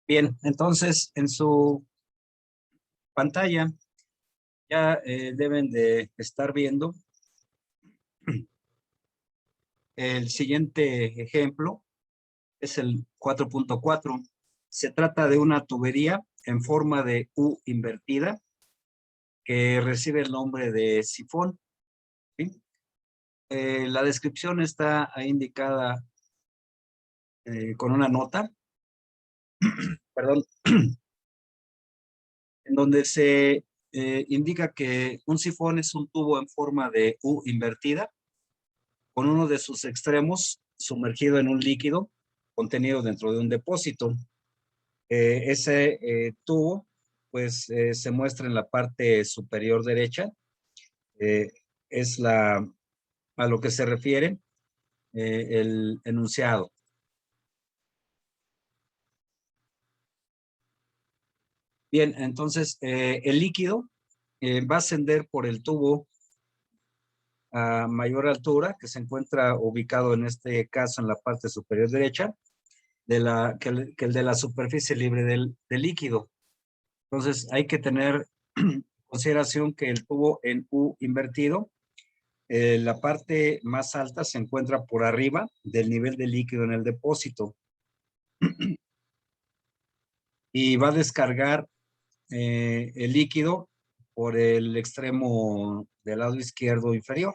Bien, entonces en su pantalla ya deben de estar viendo el siguiente ejemplo, es el 4.4. Se trata de una tubería en forma de U invertida que recibe el nombre de sifón, ¿sí? La descripción está ahí indicada con una nota, perdón, en donde se indica que un sifón es un tubo en forma de U invertida con uno de sus extremos sumergido en un líquido contenido dentro de un depósito. Ese tubo, pues, se muestra en la parte superior derecha. Eh, es a lo que se refiere el enunciado. Bien, entonces el líquido va a ascender por el tubo a mayor altura, que se encuentra ubicado en este caso en la parte superior derecha, que el de la superficie libre del líquido. Entonces hay que tener consideración que el tubo en U invertido, la parte más alta se encuentra por arriba del nivel de líquido en el depósito y va a descargar el líquido por el extremo del lado izquierdo inferior.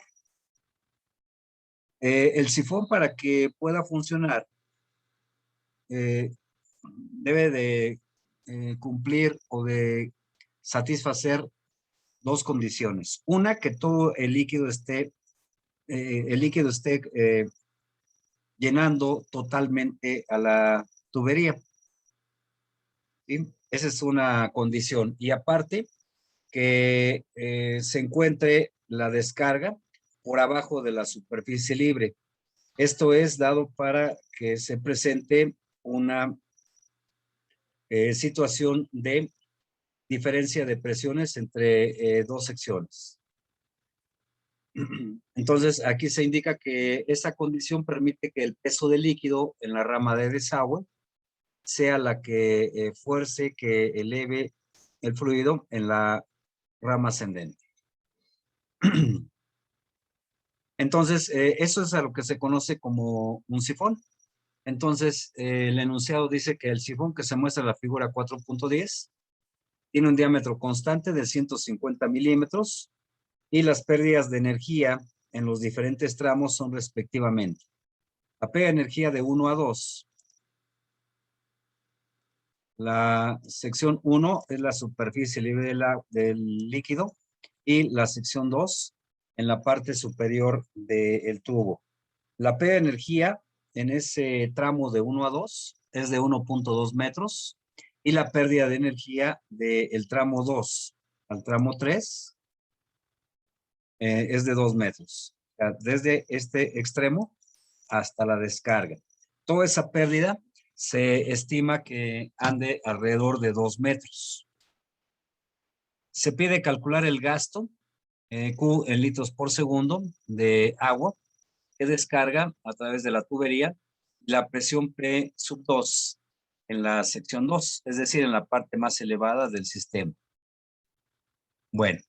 El sifón, para que pueda funcionar, debe de cumplir o de satisfacer dos condiciones. Una, que todo el líquido esté llenando totalmente a la tubería, ¿sí? Esa es una condición. Y aparte, que se encuentre la descarga por abajo de la superficie libre. Esto es dado para que se presente una situación de diferencia de presiones entre dos secciones. Entonces, aquí se indica que esa condición permite que el peso del líquido en la rama de desagüe sea la que fuerce, que eleve el fluido en la rama ascendente. Entonces, eso es a lo que se conoce como un sifón. Entonces, el enunciado dice que el sifón que se muestra en la figura 4.10 tiene un diámetro constante de 150 milímetros y las pérdidas de energía en los diferentes tramos son respectivamente la pérdida de energía de 1 a 2. La sección 1 es la superficie libre del líquido y la sección 2 en la parte superior del tubo. La pérdida de energía en ese tramo de 1 a 2 es de 1.2 metros y la pérdida de energía del tramo 2 al tramo 3 es de 2 metros. O sea, desde este extremo hasta la descarga. Toda esa pérdida se estima que ande alrededor de 2 metros. Se pide calcular el gasto, Q en litros por segundo, de agua que descarga a través de la tubería, la presión P sub 2 en la sección 2, es decir, en la parte más elevada del sistema. Bueno.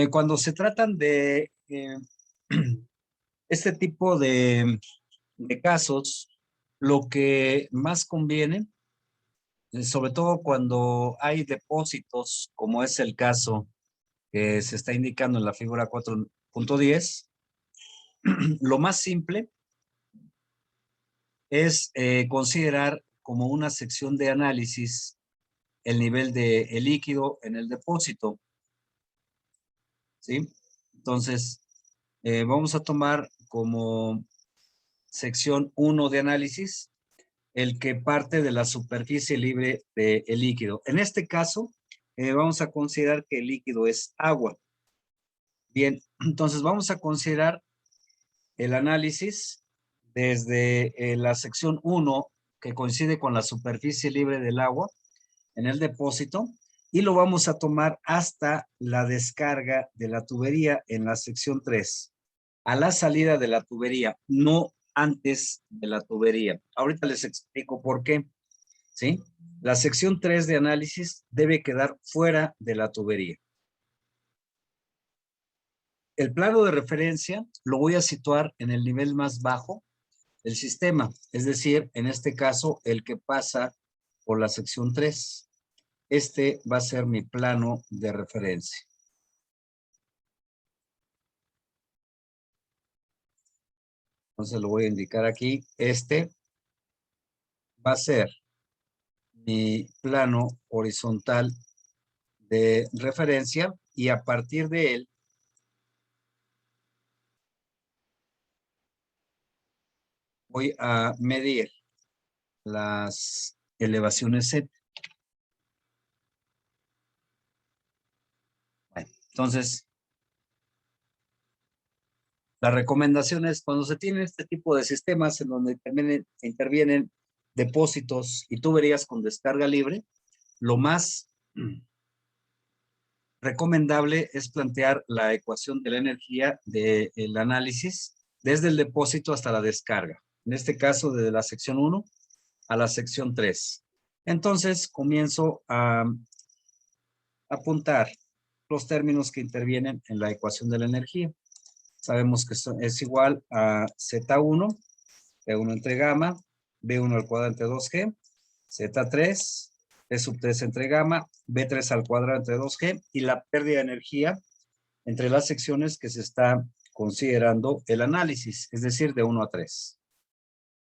Cuando se tratan de este tipo de casos, lo que más conviene, sobre todo cuando hay depósitos, como es el caso que se está indicando en la figura 4.10, lo más simple es considerar como una sección de análisis el nivel de el líquido en el depósito, ¿sí? Entonces, vamos a tomar como sección 1 de análisis el que parte de la superficie libre del líquido. En este caso, vamos a considerar que el líquido es agua. Bien, entonces vamos a considerar el análisis desde la sección 1, que coincide con la superficie libre del agua en el depósito, y lo vamos a tomar hasta la descarga de la tubería en la sección 3, a la salida de la tubería, no antes de la tubería. Ahorita les explico por qué, ¿sí? La sección 3 de análisis debe quedar fuera de la tubería. El plano de referencia lo voy a situar en el nivel más bajo del sistema, es decir, en este caso, el que pasa por la sección 3. Este va a ser mi plano de referencia. Entonces lo voy a indicar aquí. Este va a ser mi plano horizontal de referencia y a partir de él voy a medir las elevaciones Z. Bueno, entonces, la recomendación es cuando se tiene este tipo de sistemas en donde intervienen depósitos y tuberías con descarga libre, lo más recomendable es plantear la ecuación de la energía del análisis desde el depósito hasta la descarga. En este caso, desde la sección 1 a la sección 3. Entonces, comienzo a apuntar los términos que intervienen en la ecuación de la energía. Sabemos que es igual a Z1, P1 entre gamma, B1 al cuadrado entre 2G, Z3, P sub 3 entre gamma, B3 al cuadrado entre 2G y la pérdida de energía entre las secciones que se está considerando el análisis, es decir, de 1 a 3.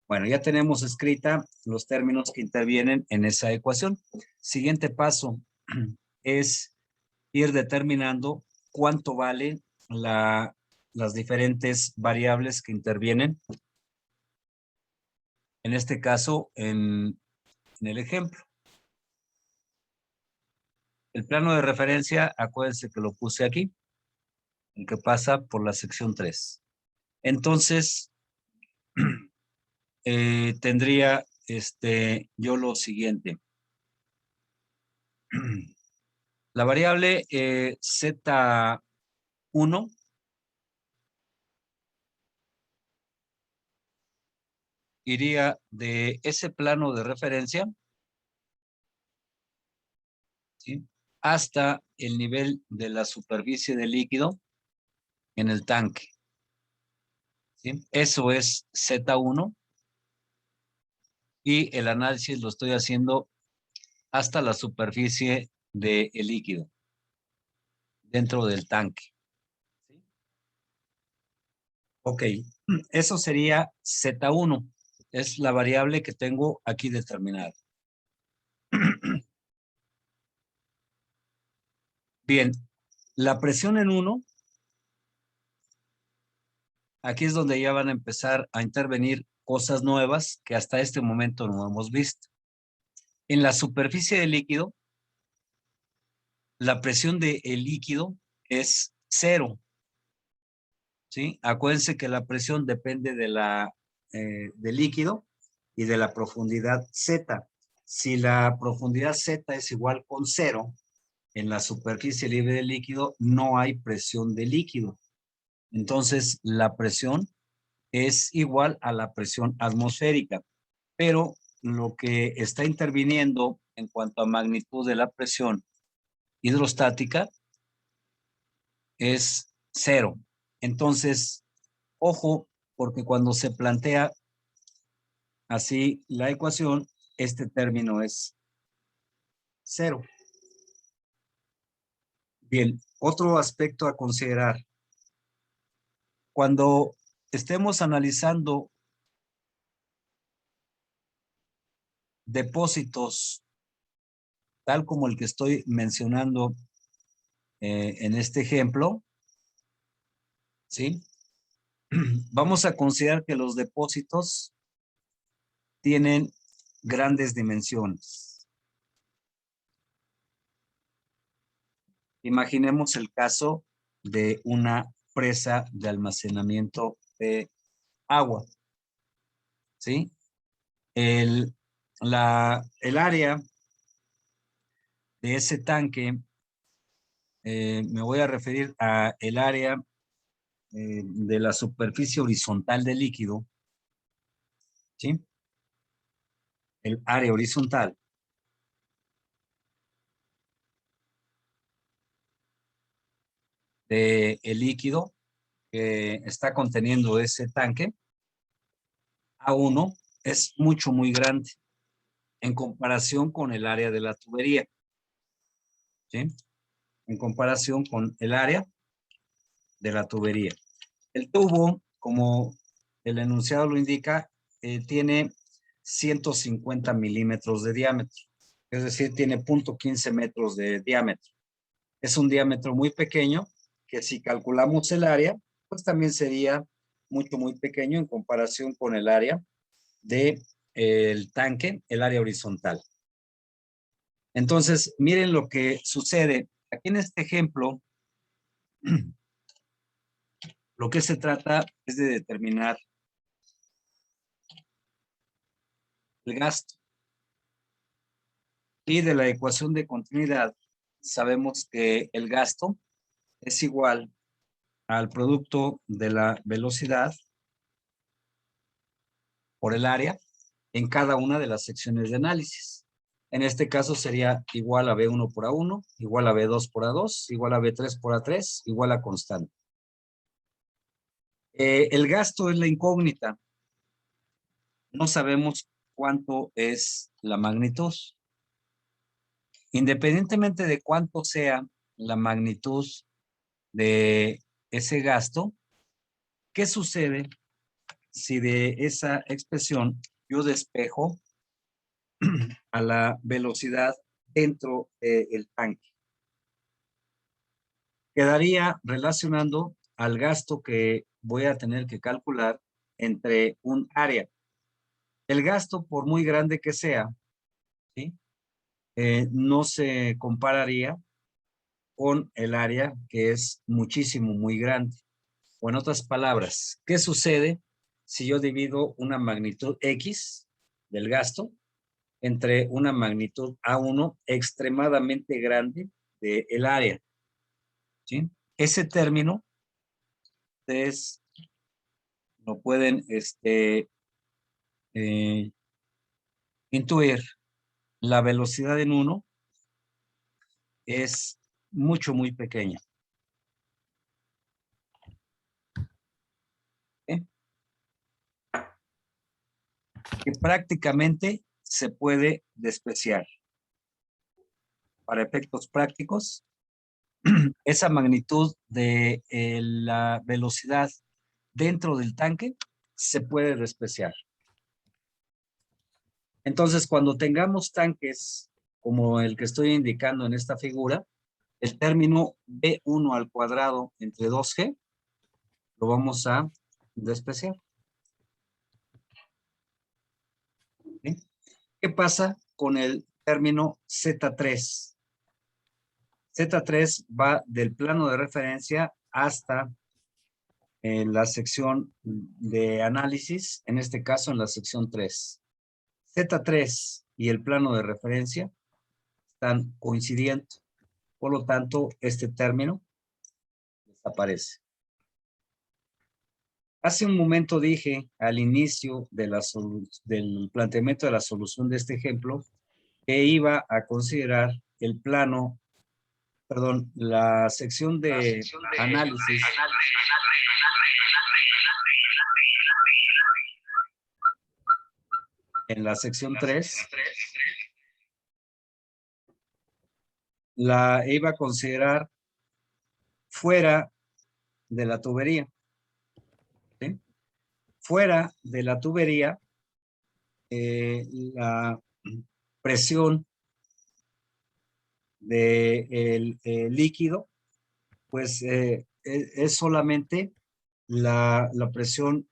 Bueno, ya tenemos escrita los términos que intervienen en esa ecuación. Siguiente paso es ir determinando cuánto valen las diferentes variables que intervienen. En este caso, en el ejemplo. El plano de referencia, acuérdense que lo puse aquí, el que pasa por la sección 3. Entonces, tendría yo lo siguiente. La variable Z1 iría de ese plano de referencia, ¿sí?, hasta el nivel de la superficie del líquido en el tanque, ¿sí? Eso es Z1 y el análisis lo estoy haciendo hasta la superficie del líquido dentro del tanque. ¿Sí? Ok, eso sería Z1. Es la variable que tengo aquí determinada. Bien, la presión en 1, aquí es donde ya van a empezar a intervenir cosas nuevas que hasta este momento no hemos visto. En la superficie del líquido, la presión del líquido es 0. ¿Sí? Acuérdense que la presión depende de del líquido y de la profundidad Z. Si la profundidad Z es igual con 0, en la superficie libre del líquido no hay presión de líquido. Entonces, la presión es igual a la presión atmosférica, pero lo que está interviniendo en cuanto a magnitud de la presión hidrostática es 0. Entonces, ojo, porque cuando se plantea así la ecuación, este término es 0. Bien, otro aspecto a considerar. Cuando estemos analizando depósitos, tal como el que estoy mencionando en este ejemplo, ¿sí? Vamos a considerar que los depósitos tienen grandes dimensiones. Imaginemos el caso de una presa de almacenamiento de agua, ¿sí? El área de ese tanque, me voy a referir a el área de la superficie horizontal del líquido, ¿sí? El área horizontal del líquido que está conteniendo ese tanque, A1, es muy grande en comparación con el área de la tubería, ¿sí? En comparación con el área de la tubería. El tubo, como el enunciado lo indica, tiene 150 milímetros de diámetro, es decir, tiene 0.15 metros de diámetro. Es un diámetro muy pequeño que si calculamos el área, pues también sería muy pequeño en comparación con el área del tanque, el área horizontal. Entonces, miren lo que sucede. Aquí en este ejemplo, lo que se trata es de determinar el gasto. Y de la ecuación de continuidad, sabemos que el gasto es igual al producto de la velocidad por el área en cada una de las secciones de análisis. En este caso sería igual a B1 por A1, igual a B2 por A2, igual a B3 por A3, igual a constante. El gasto es la incógnita. No sabemos cuánto es la magnitud. Independientemente de cuánto sea la magnitud de ese gasto, ¿qué sucede si de esa expresión yo despejo a la velocidad dentro del tanque? Quedaría relacionando al gasto que voy a tener que calcular entre un área. El gasto, por muy grande que sea, ¿sí? No se compararía con el área que es muy grande. O en otras palabras, ¿qué sucede si yo divido una magnitud X del gasto entre una magnitud A1 extremadamente grande del área? ¿Sí? Ese término ustedes lo pueden eh, intuir. La velocidad en 1 es muy pequeña. ¿Eh? Que prácticamente se puede despreciar. Para efectos prácticos, esa magnitud de la velocidad dentro del tanque se puede despreciar. Entonces, cuando tengamos tanques como el que estoy indicando en esta figura, el término B1 al cuadrado entre 2G lo vamos a despreciar. ¿Sí? ¿Qué pasa con el término Z3? Z3 va del plano de referencia hasta en la sección de análisis, en este caso en la sección 3. Z3 y el plano de referencia están coincidiendo. Por lo tanto, este término desaparece. Hace un momento dije al inicio de del planteamiento de la solución de este ejemplo que iba a considerar el plano, perdón, la sección de análisis en la sección 3, la iba a considerar fuera de la tubería. ¿Sí? Fuera de la tubería, la presión del líquido, pues es solamente la presión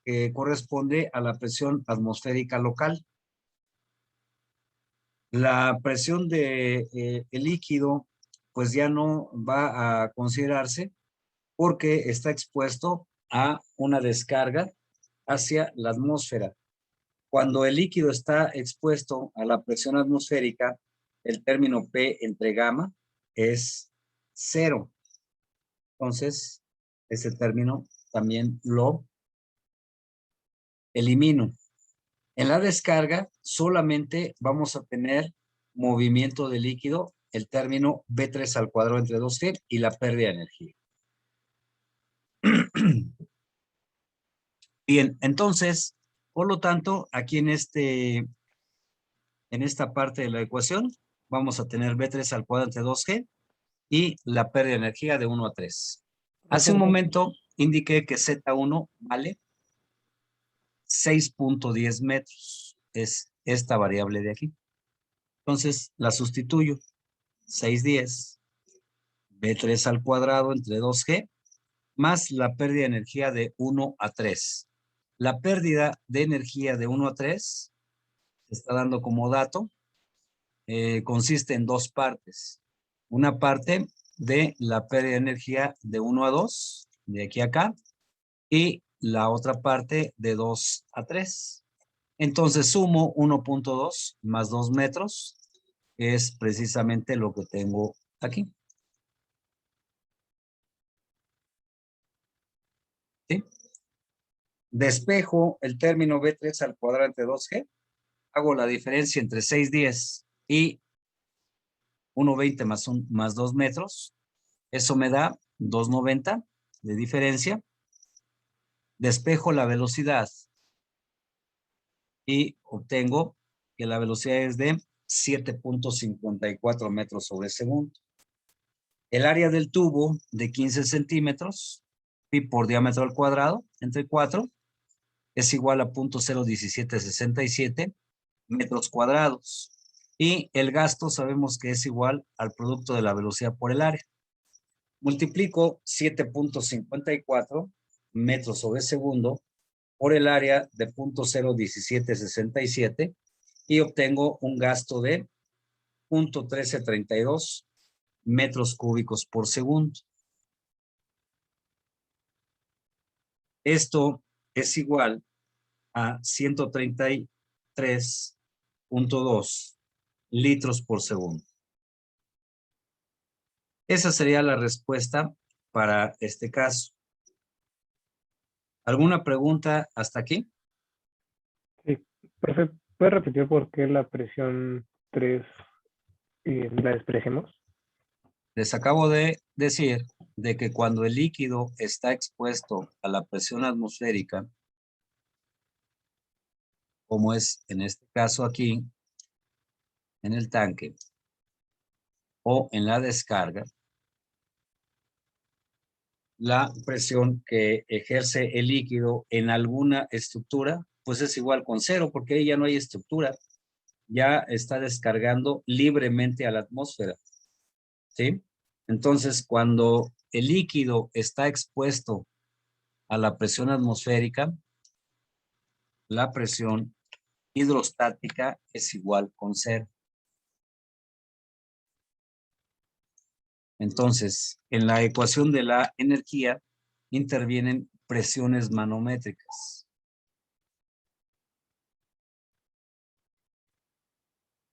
que corresponde a la presión atmosférica local. La presión de el líquido, pues ya no va a considerarse porque está expuesto a una descarga hacia la atmósfera. Cuando el líquido está expuesto a la presión atmosférica, el término P entre gamma es 0. Entonces, ese término también lo elimino. En la descarga solamente vamos a tener movimiento de líquido, el término B3 al cuadrado entre 2G y la pérdida de energía. Bien, entonces, por lo tanto, aquí en esta parte de la ecuación, vamos a tener B3 al cuadrado entre 2G y la pérdida de energía de 1 a 3. Hace un momento indiqué que Z1 vale 6.10 metros. Es esta variable de aquí. Entonces, la sustituyo. 610 B3 al cuadrado entre 2G más la pérdida de energía de 1 a 3. La pérdida de energía de 1 a 3 se está dando como dato. Consiste en dos partes. Una parte de la pérdida de energía de 1 a 2, de aquí a acá, y la otra parte de 2 a 3. Entonces sumo 1.2 más 2 metros, es precisamente lo que tengo aquí. ¿Sí? Despejo el término B3 al cuadrado entre 2G, hago la diferencia entre 610 y 1.20 más 2 metros, eso me da 2.90 de diferencia. Despejo la velocidad y obtengo que la velocidad es de 7.54 metros sobre segundo. El área del tubo de 15 centímetros, pi por diámetro al cuadrado, entre 4, es igual a 0.1767 metros cuadrados. Y el gasto sabemos que es igual al producto de la velocidad por el área. Multiplico 7.54 metros sobre segundo por el área de 0.01767 y obtengo un gasto de 0.1332 metros cúbicos por segundo. Esto es igual a 133.2 litros por segundo. Esa sería la respuesta para este caso. ¿Alguna pregunta hasta aquí? Sí, profe, ¿puede repetir por qué la presión 3 la despreciamos? Les acabo de decir de que cuando el líquido está expuesto a la presión atmosférica, como es en este caso aquí, en el tanque, o en la descarga, la presión que ejerce el líquido en alguna estructura, pues es igual con cero, porque ahí ya no hay estructura, ya está descargando libremente a la atmósfera, ¿sí? Entonces, cuando el líquido está expuesto a la presión atmosférica, la presión hidrostática es igual con cero. Entonces, en la ecuación de la energía intervienen presiones manométricas.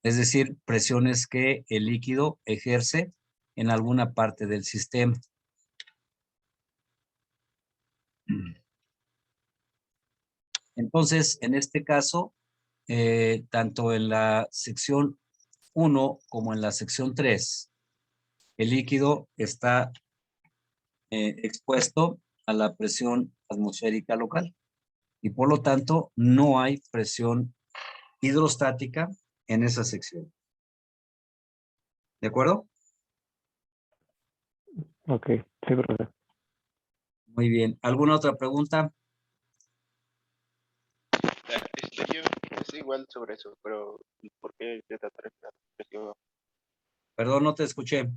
Es decir, presiones que el líquido ejerce en alguna parte del sistema. Entonces, en este caso, tanto en la sección 1 como en la sección 3, el líquido está expuesto a la presión atmosférica local y por lo tanto no hay presión hidrostática en esa sección. ¿De acuerdo? Ok, sí, profe. Muy bien. ¿Alguna otra pregunta? Yo es igual sobre eso, pero ¿por qué Z3 la presión? Perdón, no te escuché.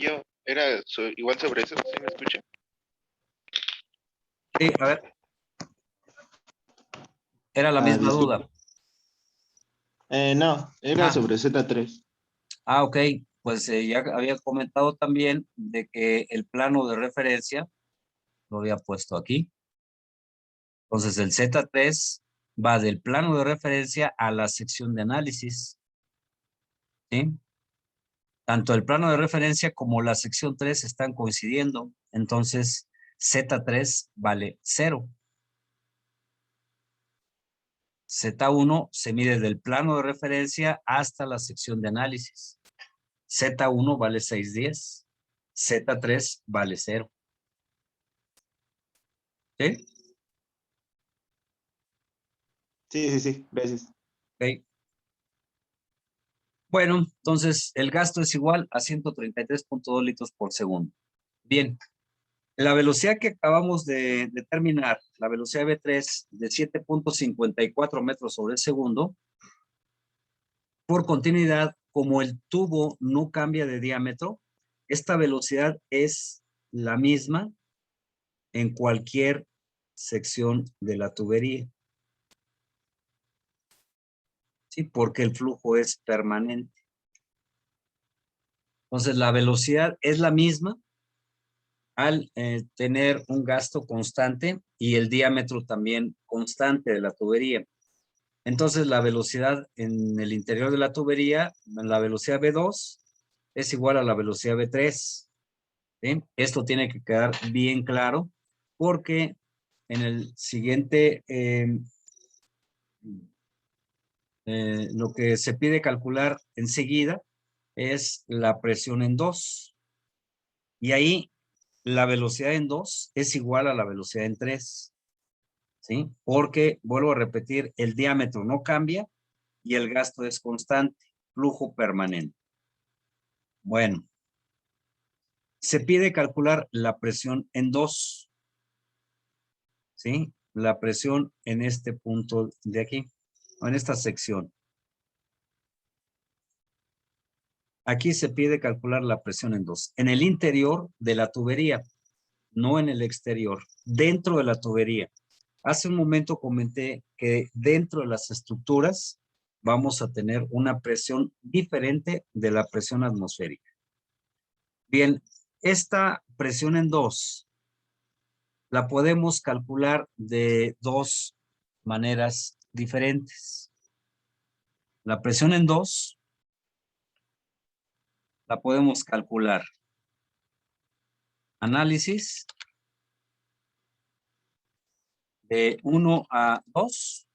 Yo era igual sobre eso, ¿sí me escucha? Sí, a ver. Era la misma Disculpe. duda. No, era sobre Z3. Ok. Pues ya había comentado también de que el plano de referencia lo había puesto aquí. Entonces el Z3 va del plano de referencia a la sección de análisis. ¿Sí? Tanto el plano de referencia como la sección 3 están coincidiendo. Entonces Z3 vale 0. Z1 se mide del plano de referencia hasta la sección de análisis. Z1 vale 610. Z3 vale 0. ¿Sí? Sí, gracias. Ok. Bueno, entonces el gasto es igual a 133.2 litros por segundo. Bien, la velocidad que acabamos de determinar, la velocidad V3 de 7.54 metros sobre segundo, por continuidad, como el tubo no cambia de diámetro, esta velocidad es la misma en cualquier sección de la tubería. ¿Sí? Porque el flujo es permanente. Entonces, la velocidad es la misma al tener un gasto constante y el diámetro también constante de la tubería. Entonces, la velocidad en el interior de la tubería, la velocidad V2, es igual a la velocidad V3. ¿Sí? Esto tiene que quedar bien claro porque en el siguiente, lo que se pide calcular enseguida es la presión en 2. Y ahí la velocidad en 2 es igual a la velocidad en 3. ¿Sí? Porque, vuelvo a repetir, el diámetro no cambia y el gasto es constante, flujo permanente. Bueno, se pide calcular la presión en 2. ¿Sí? La presión en este punto de aquí, o en esta sección. Aquí se pide calcular la presión en 2. En el interior de la tubería, no en el exterior, dentro de la tubería. Hace un momento comenté que dentro de las estructuras vamos a tener una presión diferente de la presión atmosférica. Bien, esta presión en 2 la podemos calcular de dos maneras diferentes. La presión en 2 la podemos calcular. Análisis de 1 a 2.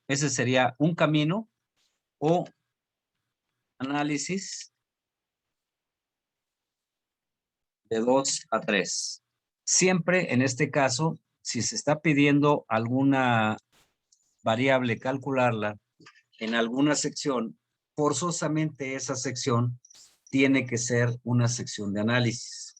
Ese sería un camino, o análisis de 2 a 3. Siempre en este caso, si se está pidiendo alguna variable calcularla en alguna sección, forzosamente esa sección tiene que ser una sección de análisis.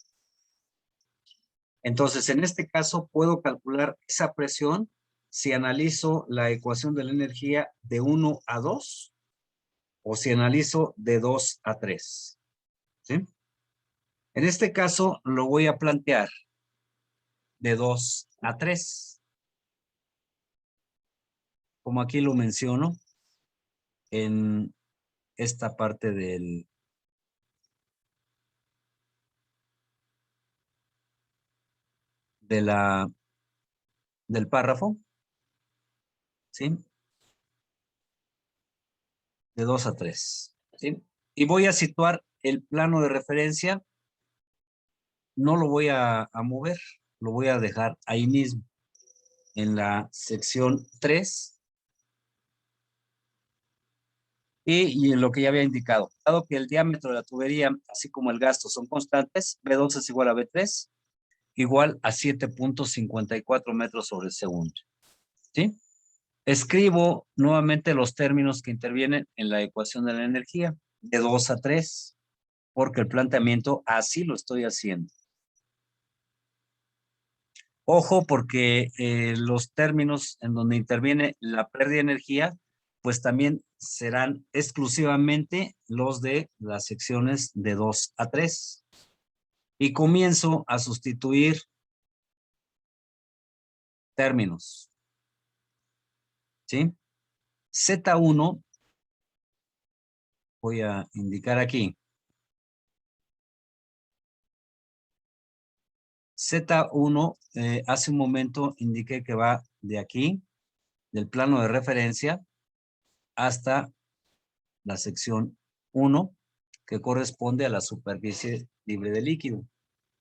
Entonces, en este caso, puedo calcular esa presión si analizo la ecuación de la energía de 1 a 2 o si analizo de 2 a 3. ¿Sí? En este caso, lo voy a plantear de 2 a 3. Como aquí lo menciono en esta parte del párrafo, ¿sí? De 2 a 3, ¿sí? Y voy a situar el plano de referencia, no lo voy a mover, lo voy a dejar ahí mismo, en la sección 3, y en lo que ya había indicado. Dado que el diámetro de la tubería, así como el gasto, son constantes, V2 es igual a V3, igual a 7.54 metros sobre segundo. ¿Sí? Escribo nuevamente los términos que intervienen en la ecuación de la energía, de 2 a 3, porque el planteamiento así lo estoy haciendo. Ojo, porque los términos en donde interviene la pérdida de energía, pues también serán exclusivamente los de las secciones de 2 a 3. Y comienzo a sustituir términos. ¿Sí? Z1, voy a indicar aquí. Z1, hace un momento indiqué que va de aquí, del plano de referencia, hasta la sección 1, que corresponde a la superficie libre de líquido.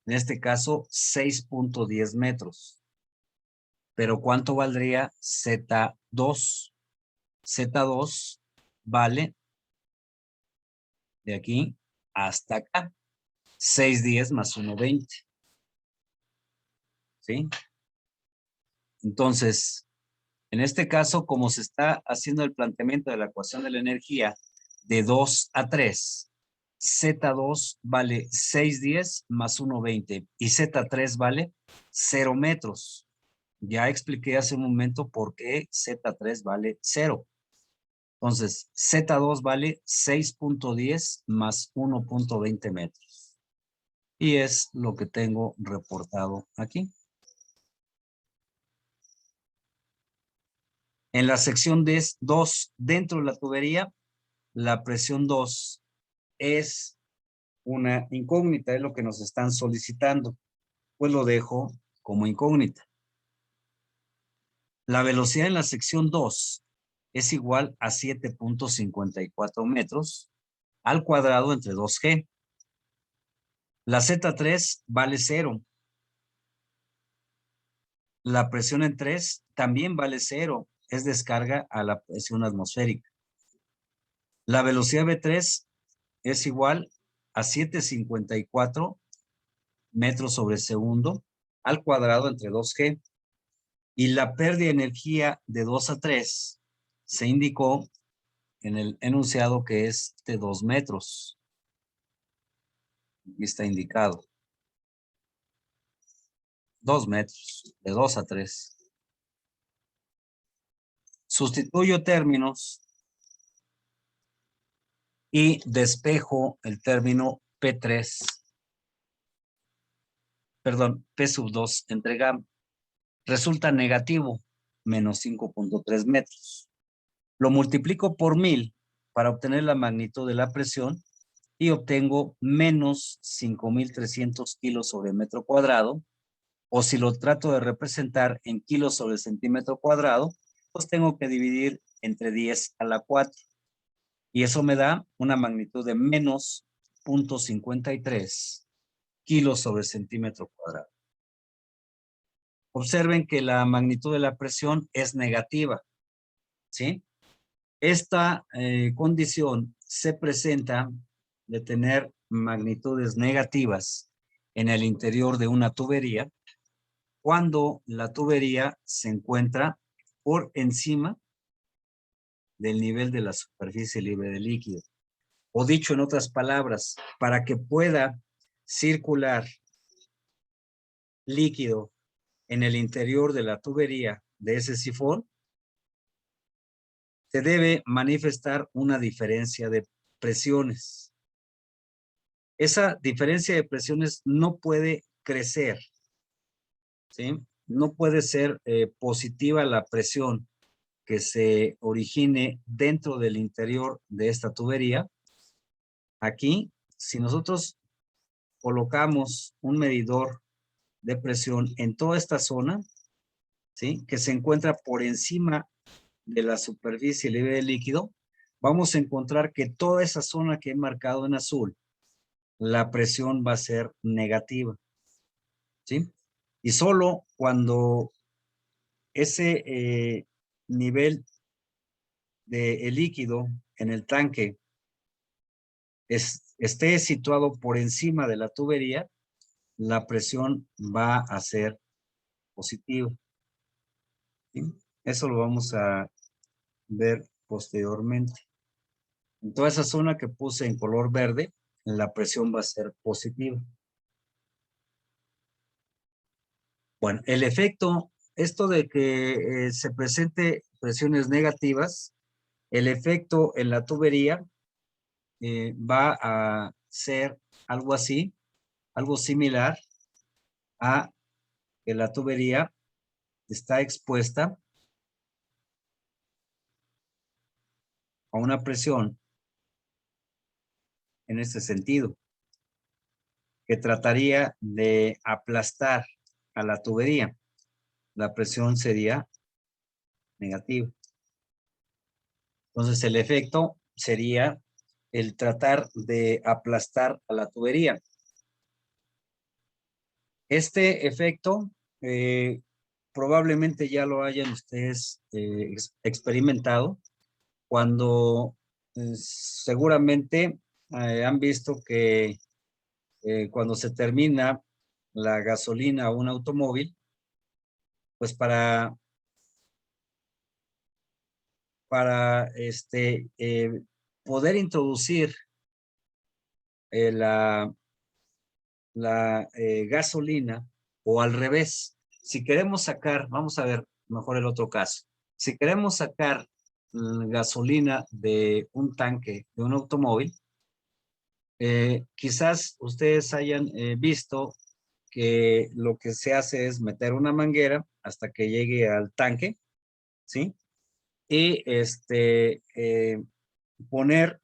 En este caso, 6.10 metros. Pero ¿cuánto valdría Z2? Z2 vale de aquí hasta acá. 610 más 120. ¿Sí? Entonces, en este caso, como se está haciendo el planteamiento de la ecuación de la energía de 2 a 3, Z2 vale 610 más 120 y Z3 vale 0 metros. Ya expliqué hace un momento por qué Z3 vale 0. Entonces, Z2 vale 6.10 más 1.20 metros. Y es lo que tengo reportado aquí. En la sección 2, dentro de la tubería, la presión 2 es una incógnita, es lo que nos están solicitando. Pues lo dejo como incógnita. La velocidad en la sección 2 es igual a 7.54 metros al cuadrado entre 2G. La Z3 vale 0. La presión en 3 también vale 0. Es descarga a la presión atmosférica. La velocidad V3 es igual a 7.54 metros sobre segundo al cuadrado entre 2G. Y la pérdida de energía de 2 a 3 se indicó en el enunciado que es de 2 metros. Aquí está indicado. 2 metros, de 2 a 3. Sustituyo términos y despejo el término P3. Perdón, P sub 2 entre gamma. Resulta negativo, menos 5.3 metros. Lo multiplico por 1000 para obtener la magnitud de la presión y obtengo menos 5.300 kilos sobre metro cuadrado, o si lo trato de representar en kilos sobre centímetro cuadrado, pues tengo que dividir entre 10 a la 4. Y eso me da una magnitud de menos 0.53 kilos sobre centímetro cuadrado. Observen que la magnitud de la presión es negativa, ¿sí? Esta condición se presenta de tener magnitudes negativas en el interior de una tubería cuando la tubería se encuentra por encima del nivel de la superficie libre de líquido. O dicho en otras palabras, para que pueda circular líquido en el interior de la tubería de ese sifón, se debe manifestar una diferencia de presiones. Esa diferencia de presiones no puede crecer, ¿sí? No puede ser positiva la presión que se origine dentro del interior de esta tubería. Aquí, si nosotros colocamos un medidor de presión en toda esta zona, ¿sí? Que se encuentra por encima de la superficie libre de líquido, vamos a encontrar que toda esa zona que he marcado en azul, la presión va a ser negativa, ¿sí? Y solo cuando ese nivel de líquido en el tanque esté situado por encima de la tubería, la presión va a ser positiva, ¿sí? Eso lo vamos a ver posteriormente. En toda esa zona que puse en color verde, la presión va a ser positiva. Bueno, el efecto, esto de que se presente presiones negativas, el efecto en la tubería va a ser algo así, algo similar a que la tubería está expuesta a una presión en este sentido, que trataría de aplastar a la tubería. La presión sería negativa. Entonces el efecto sería el tratar de aplastar a la tubería. Este efecto probablemente ya lo hayan ustedes experimentado cuando seguramente han visto que cuando se termina la gasolina o un automóvil, pues para poder introducir la gasolina, o al revés, si queremos sacar, vamos a ver mejor el otro caso, si queremos sacar gasolina de un tanque de un automóvil, quizás ustedes hayan visto que lo que se hace es meter una manguera hasta que llegue al tanque, ¿sí? Y poner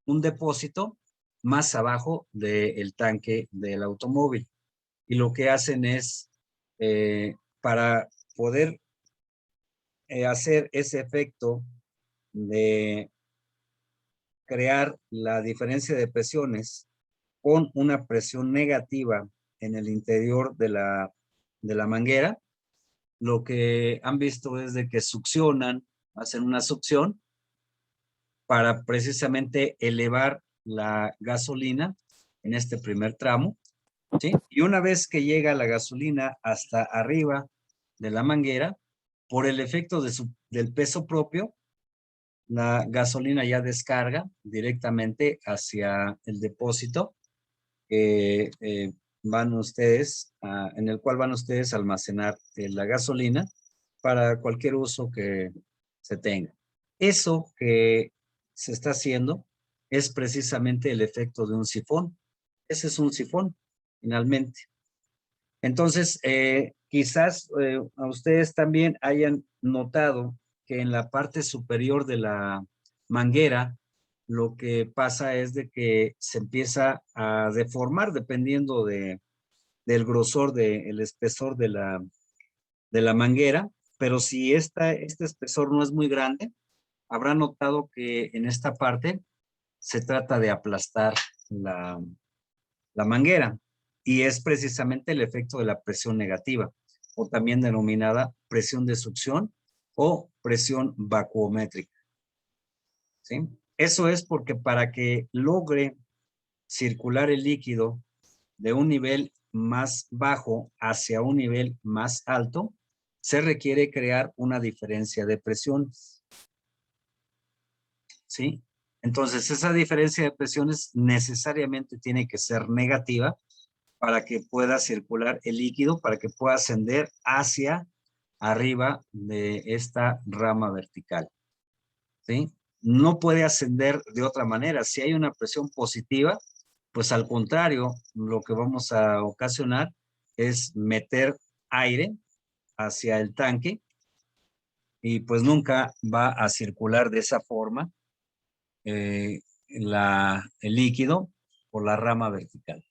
un depósito más abajo del tanque del automóvil. Y lo que hacen es, para poder hacer ese efecto de crear la diferencia de presiones con una presión negativa en el interior de la manguera, lo que han visto es de que succionan, hacen una succión para precisamente elevar la gasolina en este primer tramo, ¿sí? Y una vez que llega la gasolina hasta arriba de la manguera, por el efecto del peso propio, la gasolina ya descarga directamente hacia el depósito que van ustedes, en el cual van ustedes a almacenar la gasolina para cualquier uso que se tenga. Eso que se está haciendo es precisamente el efecto de un sifón. Ese es un sifón, finalmente. Entonces, quizás a ustedes también hayan notado que en la parte superior de la manguera, lo que pasa es de que se empieza a deformar dependiendo del grosor, del espesor de la manguera, pero si este espesor no es muy grande, habrá notado que en esta parte se trata de aplastar la manguera, y es precisamente el efecto de la presión negativa, o también denominada presión de succión o presión vacuométrica, ¿sí? Eso es porque para que logre circular el líquido de un nivel más bajo hacia un nivel más alto, se requiere crear una diferencia de presiones, ¿sí? Entonces, esa diferencia de presiones necesariamente tiene que ser negativa para que pueda circular el líquido, para que pueda ascender hacia arriba de esta rama vertical, ¿sí? No puede ascender de otra manera. Si hay una presión positiva, pues al contrario, lo que vamos a ocasionar es meter aire hacia el tanque y pues nunca va a circular de esa forma el líquido por la rama vertical.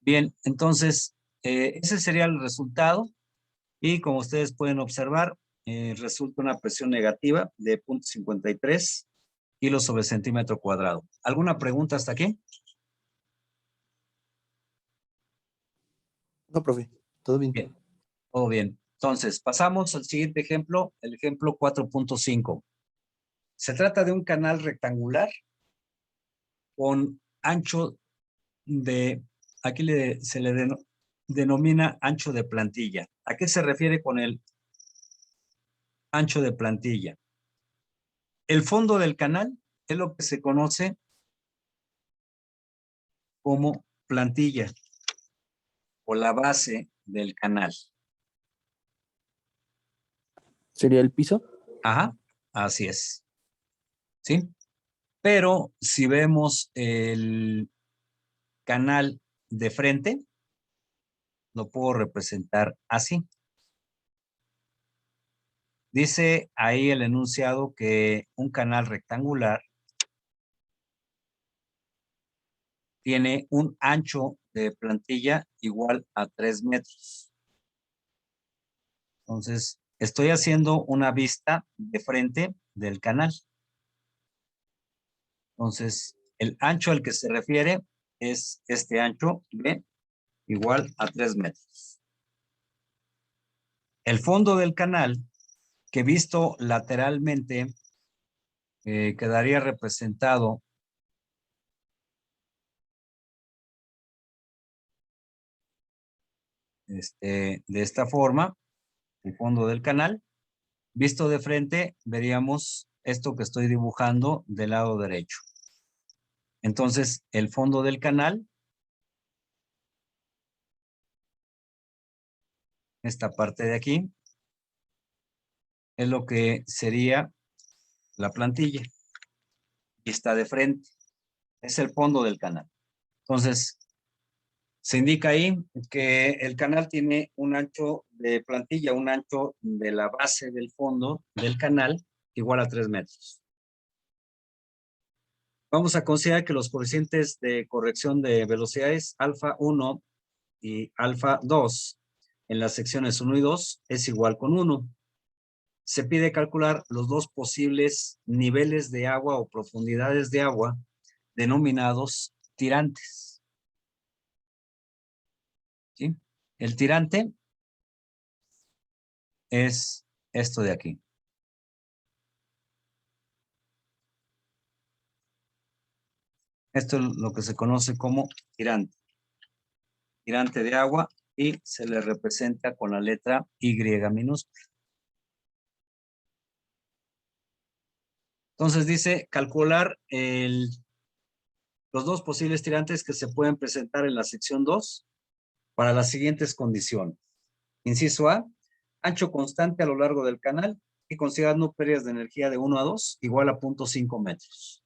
Bien, entonces, ese sería el resultado y como ustedes pueden observar, resulta una presión negativa de 0.53 kilos sobre centímetro cuadrado. ¿Alguna pregunta hasta aquí? No, profe, todo bien. Bien, todo bien. Entonces, pasamos al siguiente ejemplo, el ejemplo 4.5. Se trata de un canal rectangular con ancho de, aquí se le denomina ancho de plantilla. ¿A qué se refiere con el ancho de plantilla? El fondo del canal es lo que se conoce como plantilla o la base del canal. ¿Sería el piso? Ajá, así es. ¿Sí? Pero si vemos el canal de frente, lo puedo representar así. Dice ahí el enunciado que un canal rectangular tiene un ancho de plantilla igual a 3 metros. Entonces, estoy haciendo una vista de frente del canal. Entonces, el ancho al que se refiere es este ancho B igual a 3 metros. El fondo del canal, que visto lateralmente, quedaría representado de esta forma, el fondo del canal. Visto de frente, veríamos esto que estoy dibujando del lado derecho. Entonces, el fondo del canal, esta parte de aquí, es lo que sería la plantilla. Y está de frente. Es el fondo del canal. Entonces, se indica ahí que el canal tiene un ancho de plantilla, un ancho de la base del fondo del canal igual a 3 metros. Vamos a considerar que los coeficientes de corrección de velocidades alfa 1 y alfa 2 en las secciones 1 y 2 es igual con 1. Se pide calcular los dos posibles niveles de agua o profundidades de agua denominados tirantes. ¿Sí? El tirante es esto de aquí. Esto es lo que se conoce como tirante. Tirante de agua y se le representa con la letra Y minúscula. Entonces dice calcular los dos posibles tirantes que se pueden presentar en la sección 2 para las siguientes condiciones. Inciso A, ancho constante a lo largo del canal y considerando pérdidas de energía de 1 a 2 igual a 0.5 metros.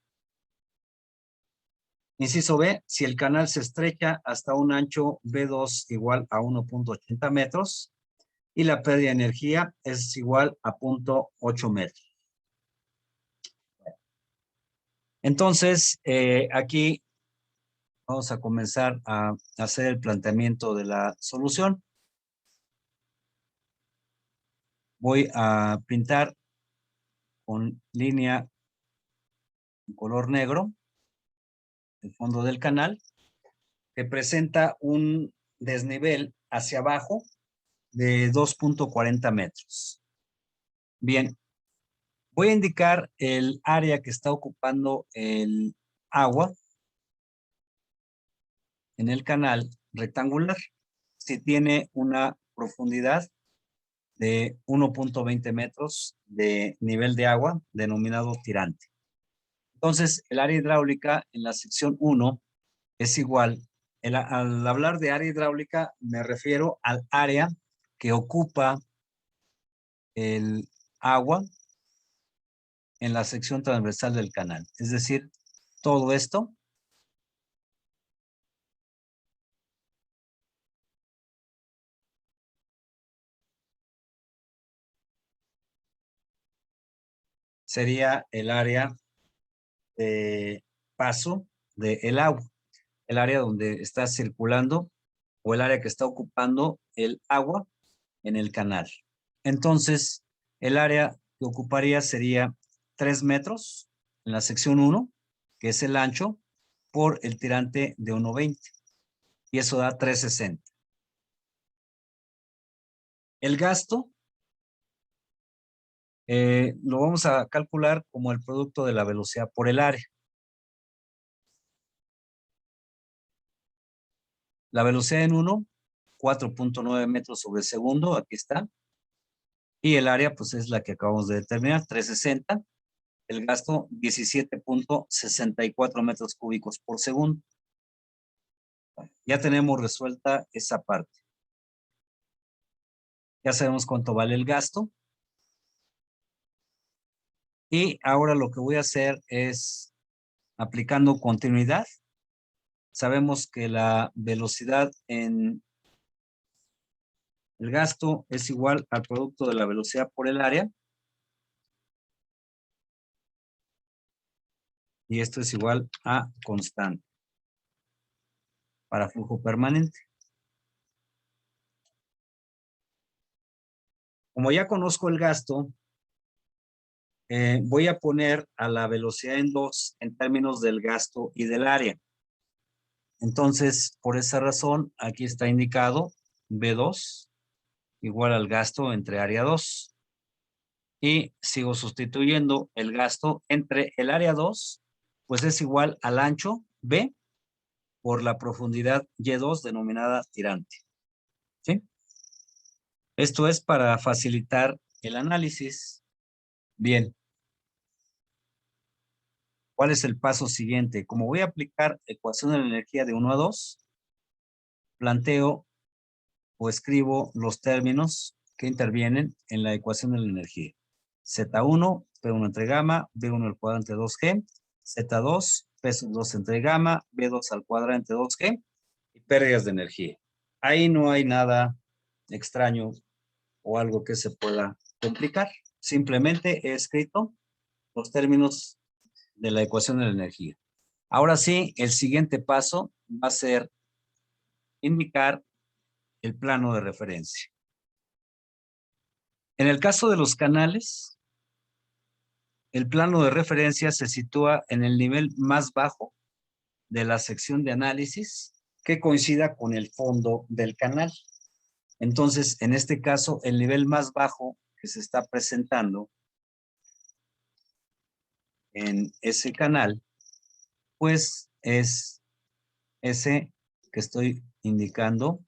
Inciso B, si el canal se estrecha hasta un ancho B2 igual a 1.80 metros y la pérdida de energía es igual a 0.8 metros. Entonces, aquí vamos a comenzar a hacer el planteamiento de la solución. Voy a pintar con línea en color negro el fondo del canal, que presenta un desnivel hacia abajo de 2.40 metros. Bien, voy a indicar el área que está ocupando el agua en el canal rectangular. Si tiene una profundidad de 1.20 metros de nivel de agua, denominado tirante. Entonces, el área hidráulica en la sección 1 es igual. Al hablar de área hidráulica, me refiero al área que ocupa el agua en la sección transversal del canal. Es decir, todo esto sería el área de paso del agua, el área donde está circulando o el área que está ocupando el agua en el canal. Entonces, el área que ocuparía sería 3 metros en la sección 1, que es el ancho, por el tirante de 1.20. Y eso da 360. El gasto lo vamos a calcular como el producto de la velocidad por el área. La velocidad en 1, 4.9 metros sobre segundo, aquí está. Y el área, pues es la que acabamos de determinar, 360. El gasto, 17.64 metros cúbicos por segundo. Ya tenemos resuelta esa parte. Ya sabemos cuánto vale el gasto. Y ahora lo que voy a hacer es, aplicando continuidad, sabemos que la velocidad en el gasto es igual al producto de la velocidad por el área. Y esto es igual a constante para flujo permanente. Como ya conozco el gasto, voy a poner a la velocidad en 2 en términos del gasto y del área. Entonces, por esa razón, aquí está indicado B2 igual al gasto entre área 2. Y sigo sustituyendo el gasto entre el área 2, pues es igual al ancho B por la profundidad Y2 denominada tirante. ¿Sí? Esto es para facilitar el análisis. Bien. ¿Cuál es el paso siguiente? Como voy a aplicar ecuación de la energía de 1 a 2, planteo o escribo los términos que intervienen en la ecuación de la energía. Z1, P1 entre gamma, B1 al cuadrado entre 2G, Z2, P2 entre gamma, B2 al cuadrado entre 2G, y pérdidas de energía. Ahí no hay nada extraño o algo que se pueda complicar. Simplemente he escrito los términos de la ecuación de la energía. Ahora sí, el siguiente paso va a ser indicar el plano de referencia. En el caso de los canales, el plano de referencia se sitúa en el nivel más bajo de la sección de análisis que coincida con el fondo del canal. Entonces, en este caso, el nivel más bajo que se está presentando en ese canal, pues es ese que estoy indicando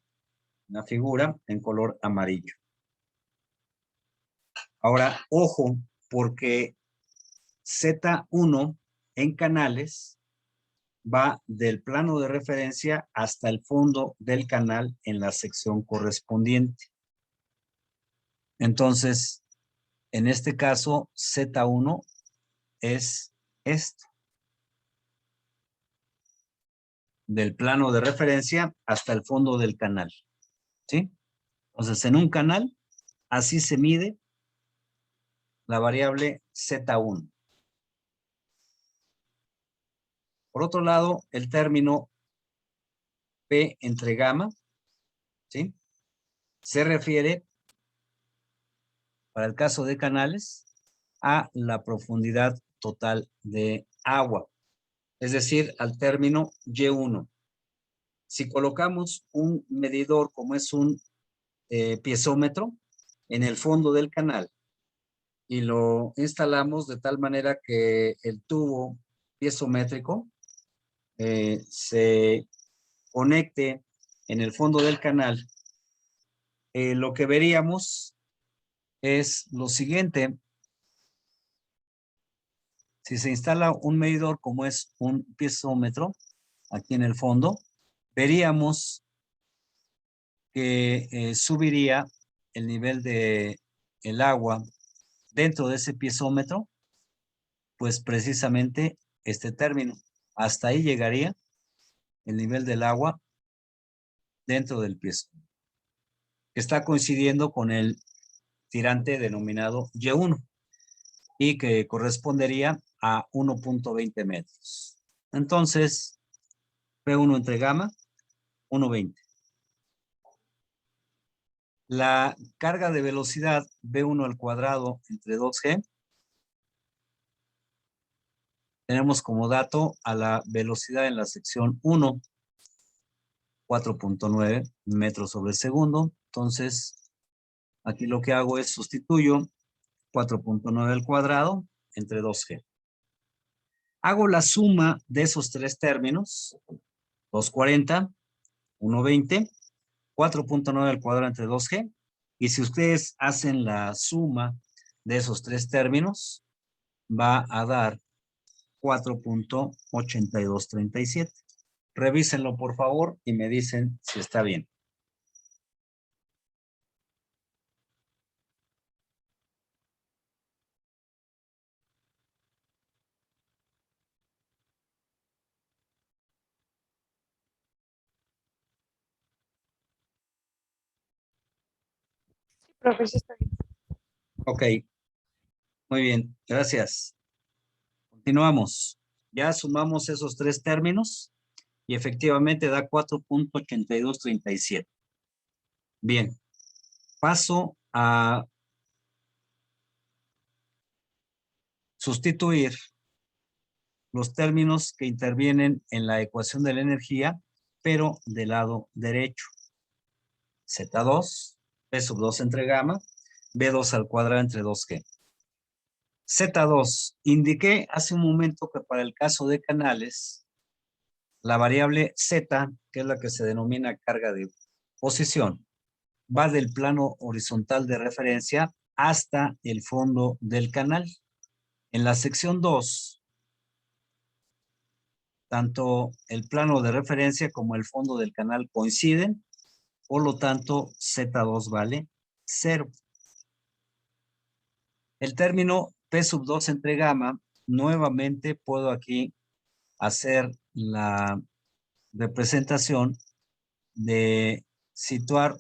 en la figura en color amarillo. Ahora, ojo, porque Z1 en canales va del plano de referencia hasta el fondo del canal en la sección correspondiente. Entonces, en este caso, Z1 es esto. Del plano de referencia hasta el fondo del canal. ¿Sí? Entonces, en un canal, así se mide la variable Z1. Por otro lado, el término P entre gamma, ¿sí? Se refiere, para el caso de canales, a la profundidad total de agua, es decir, al término Y1. Si colocamos un medidor como es un piezómetro en el fondo del canal y lo instalamos de tal manera que el tubo piezométrico se conecte en el fondo del canal, lo que veríamos es lo siguiente. Si se instala un medidor como es un piezómetro aquí en el fondo, veríamos que subiría el nivel de el agua dentro de ese piezómetro, pues precisamente este término. Hasta ahí llegaría el nivel del agua dentro del piezómetro. Está coincidiendo con el tirante denominado Y1 y que correspondería a 1.20 metros. Entonces, P1 entre gamma, 1.20. La carga de velocidad V1 al cuadrado entre 2G, tenemos como dato a la velocidad en la sección 1, 4.9 metros sobre segundo. Entonces, aquí lo que hago es sustituyo 4.9 al cuadrado entre 2G. Hago la suma de esos tres términos, 240, 1.20, 4.9 al cuadrado entre 2G. Y si ustedes hacen la suma de esos tres términos, va a dar 4.8237. Revísenlo, por favor, y me dicen si está bien. Profe, sí está bien. Ok, muy bien, gracias. Continuamos. Ya sumamos esos tres términos y efectivamente da 4.8237. Bien, paso a sustituir los términos que intervienen en la ecuación de la energía, pero del lado derecho. Z2, P sub 2 entre gamma, B2 al cuadrado entre 2G. Z2, indiqué hace un momento que para el caso de canales, la variable Z, que es la que se denomina carga de posición, va del plano horizontal de referencia hasta el fondo del canal. En la sección 2, tanto el plano de referencia como el fondo del canal coinciden, por lo tanto, Z2 vale 0. El término P sub 2 entre gamma, nuevamente puedo aquí hacer la representación de situar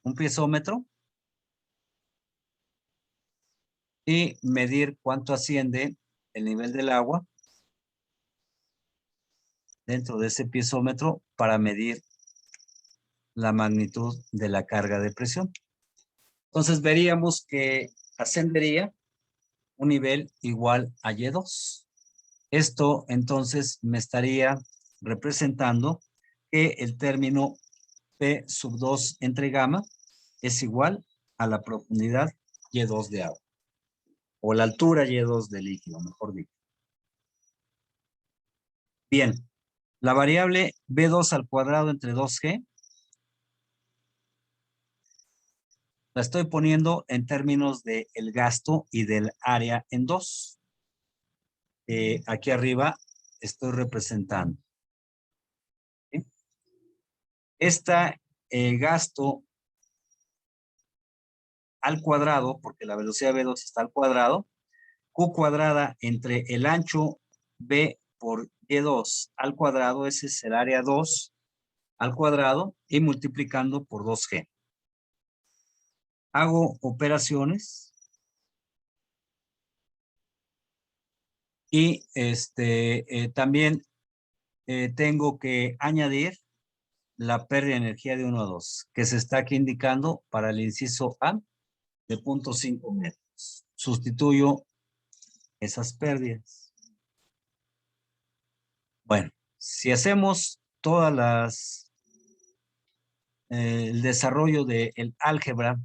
un piezómetro y medir cuánto asciende el nivel del agua dentro de ese piezómetro para medir la magnitud de la carga de presión. Entonces veríamos que ascendería un nivel igual a Y2. Esto entonces me estaría representando que el término P sub 2 entre gamma es igual a la profundidad Y2 de agua, o la altura Y2 del líquido, mejor dicho. Bien, la variable B2 al cuadrado entre 2G la estoy poniendo en términos del gasto y del área en 2. Aquí arriba estoy representando. ¿Sí? Esta gasto al cuadrado, porque la velocidad B2 está al cuadrado, Q cuadrada entre el ancho B por Y2 al cuadrado, ese es el área 2 al cuadrado, y multiplicando por 2G. Hago operaciones y también tengo que añadir la pérdida de energía de 1 a 2, que se está aquí indicando para el inciso A de 0.5 metros. Sustituyo esas pérdidas. Bueno, si hacemos todas las, el desarrollo del álgebra,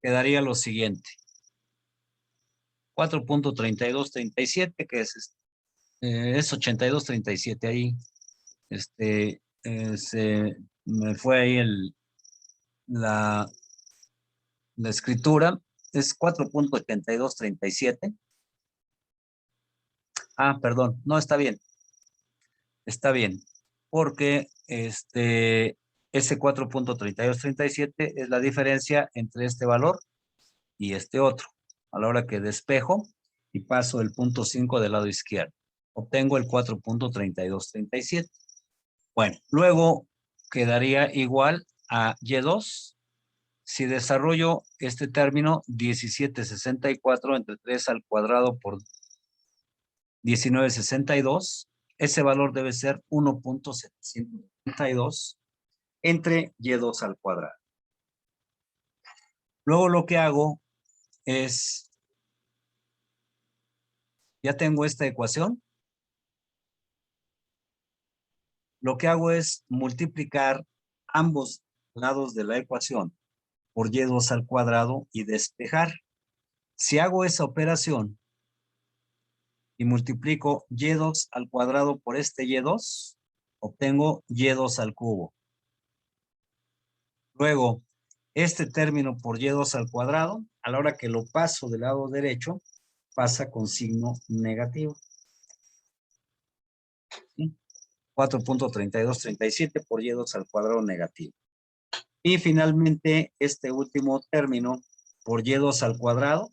quedaría lo siguiente. 4.3237, que es 8237 ahí. Se me fue ahí la escritura. Es 4.8237. Ah, perdón, no, está bien. Está bien, porque ese 4.3237 es la diferencia entre este valor y este otro. A la hora que despejo y paso el punto 5 del lado izquierdo, obtengo el 4.3237. Bueno, luego quedaría igual a Y2. Si desarrollo este término, 1764 entre 3 al cuadrado por 1962, ese valor debe ser 1.732 entre Y2 al cuadrado. Luego lo que hago es, ya tengo esta ecuación, lo que hago es multiplicar ambos lados de la ecuación por Y2 al cuadrado y despejar. Si hago esa operación y multiplico Y2 al cuadrado por este Y2, obtengo Y2 al cubo. Luego, este término por Y2 al cuadrado, a la hora que lo paso del lado derecho, pasa con signo negativo. ¿Sí? 4.3237 por Y2 al cuadrado negativo. Y finalmente, este último término por Y2 al cuadrado,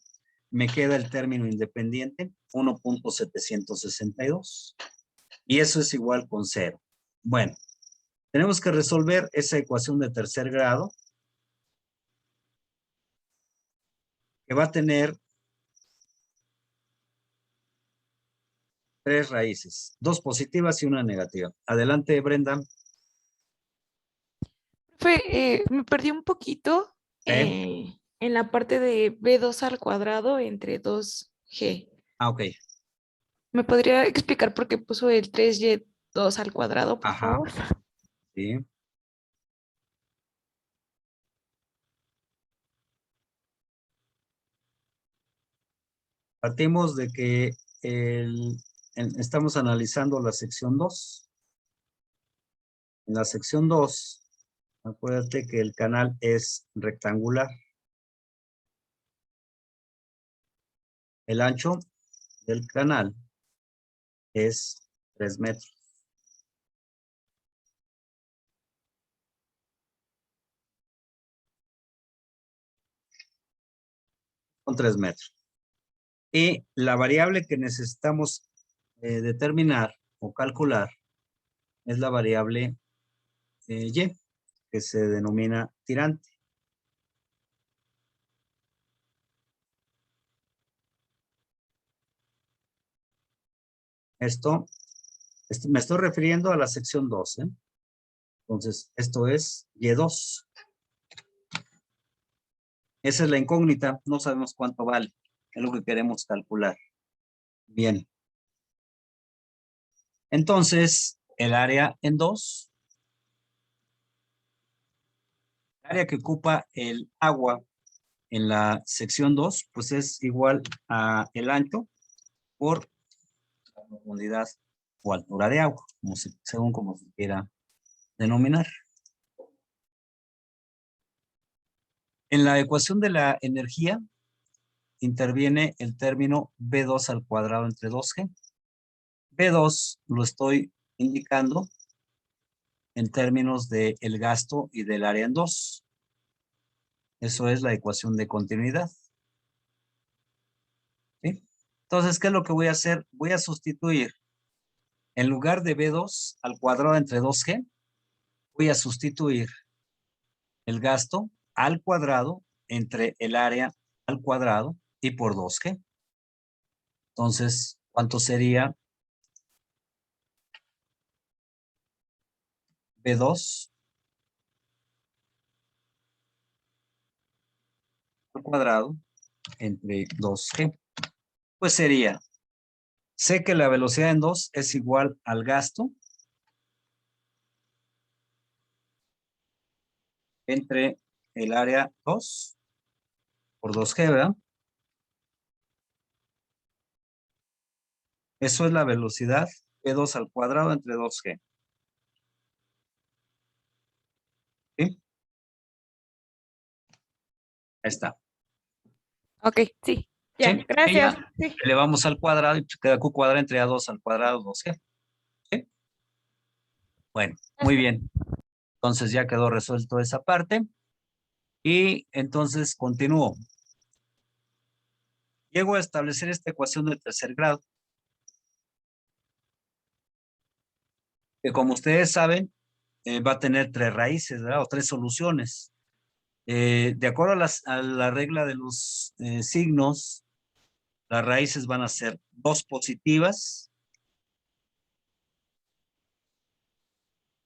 me queda el término independiente, 1.762. Y eso es igual con 0. Bueno, tenemos que resolver esa ecuación de tercer grado, que va a tener 3 raíces, 2 positivas y una negativa. Adelante, Brenda. Profe, me perdí un poquito. ¿Eh? en la parte de B2 al cuadrado entre 2G. Ah, ok. ¿Me podría explicar por qué puso el 3Y2 al cuadrado, por Ajá. favor? Sí. Partimos de que estamos analizando la sección 2. En la sección 2, acuérdate que el canal es rectangular. El ancho del canal es 3 metros. Son 3 metros. Y la variable que necesitamos determinar o calcular es la variable y, que se denomina tirante. Me estoy refiriendo a la sección 2, ¿eh? Entonces, esto es Y2. Esa es la incógnita, no sabemos cuánto vale, es lo que queremos calcular. Bien. Entonces, el área en 2, el área que ocupa el agua en la sección 2, pues es igual a el ancho por la profundidad o altura de agua, según como se quiera denominar. En la ecuación de la energía interviene el término B2 al cuadrado entre 2G. B2 lo estoy indicando en términos del gasto y del área en 2. Eso es la ecuación de continuidad. ¿Sí? Entonces, ¿qué es lo que voy a hacer? Voy a sustituir, en lugar de B2 al cuadrado entre 2G, voy a sustituir el gasto al cuadrado entre el área al cuadrado y por 2G. Entonces, ¿cuánto sería B2 al cuadrado entre 2G? Pues sería, sé que la velocidad en 2 es igual al gasto entre el área 2 por 2G, ¿verdad? Eso es la velocidad B2 al cuadrado entre 2G. ¿Sí? Ahí está. Ok, sí. Ya, ¿Sí? Y gracias. ya Sí. elevamos al cuadrado y queda Q cuadrado entre A2 al cuadrado 2G. ¿Sí? Bueno, muy bien. Entonces ya quedó resuelto esa parte. Y entonces continúo. Llego a establecer esta ecuación de tercer grado. Que como ustedes saben, va a tener 3 raíces, ¿verdad? O 3 soluciones. De acuerdo a la regla de los signos, las raíces van a ser 2 positivas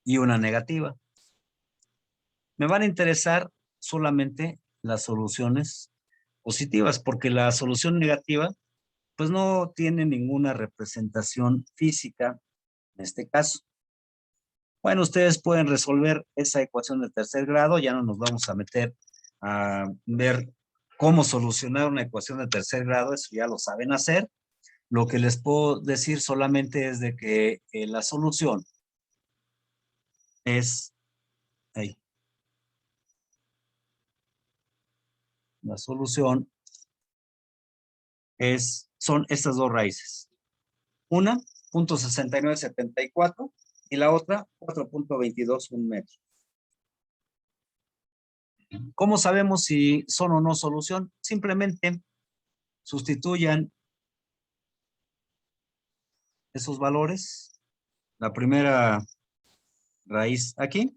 y una negativa. Me van a interesar solamente las soluciones positivas, porque la solución negativa, pues no tiene ninguna representación física en este caso. Bueno, ustedes pueden resolver esa ecuación de tercer grado, ya no nos vamos a meter a ver cómo solucionar una ecuación de tercer grado, eso ya lo saben hacer. Lo que les puedo decir solamente es de que la solución es ahí. La solución son estas dos raíces. Una, 0.6974 y la otra, 4.221 metros. ¿Cómo sabemos si son o no solución? Simplemente sustituyan esos valores, la primera raíz aquí,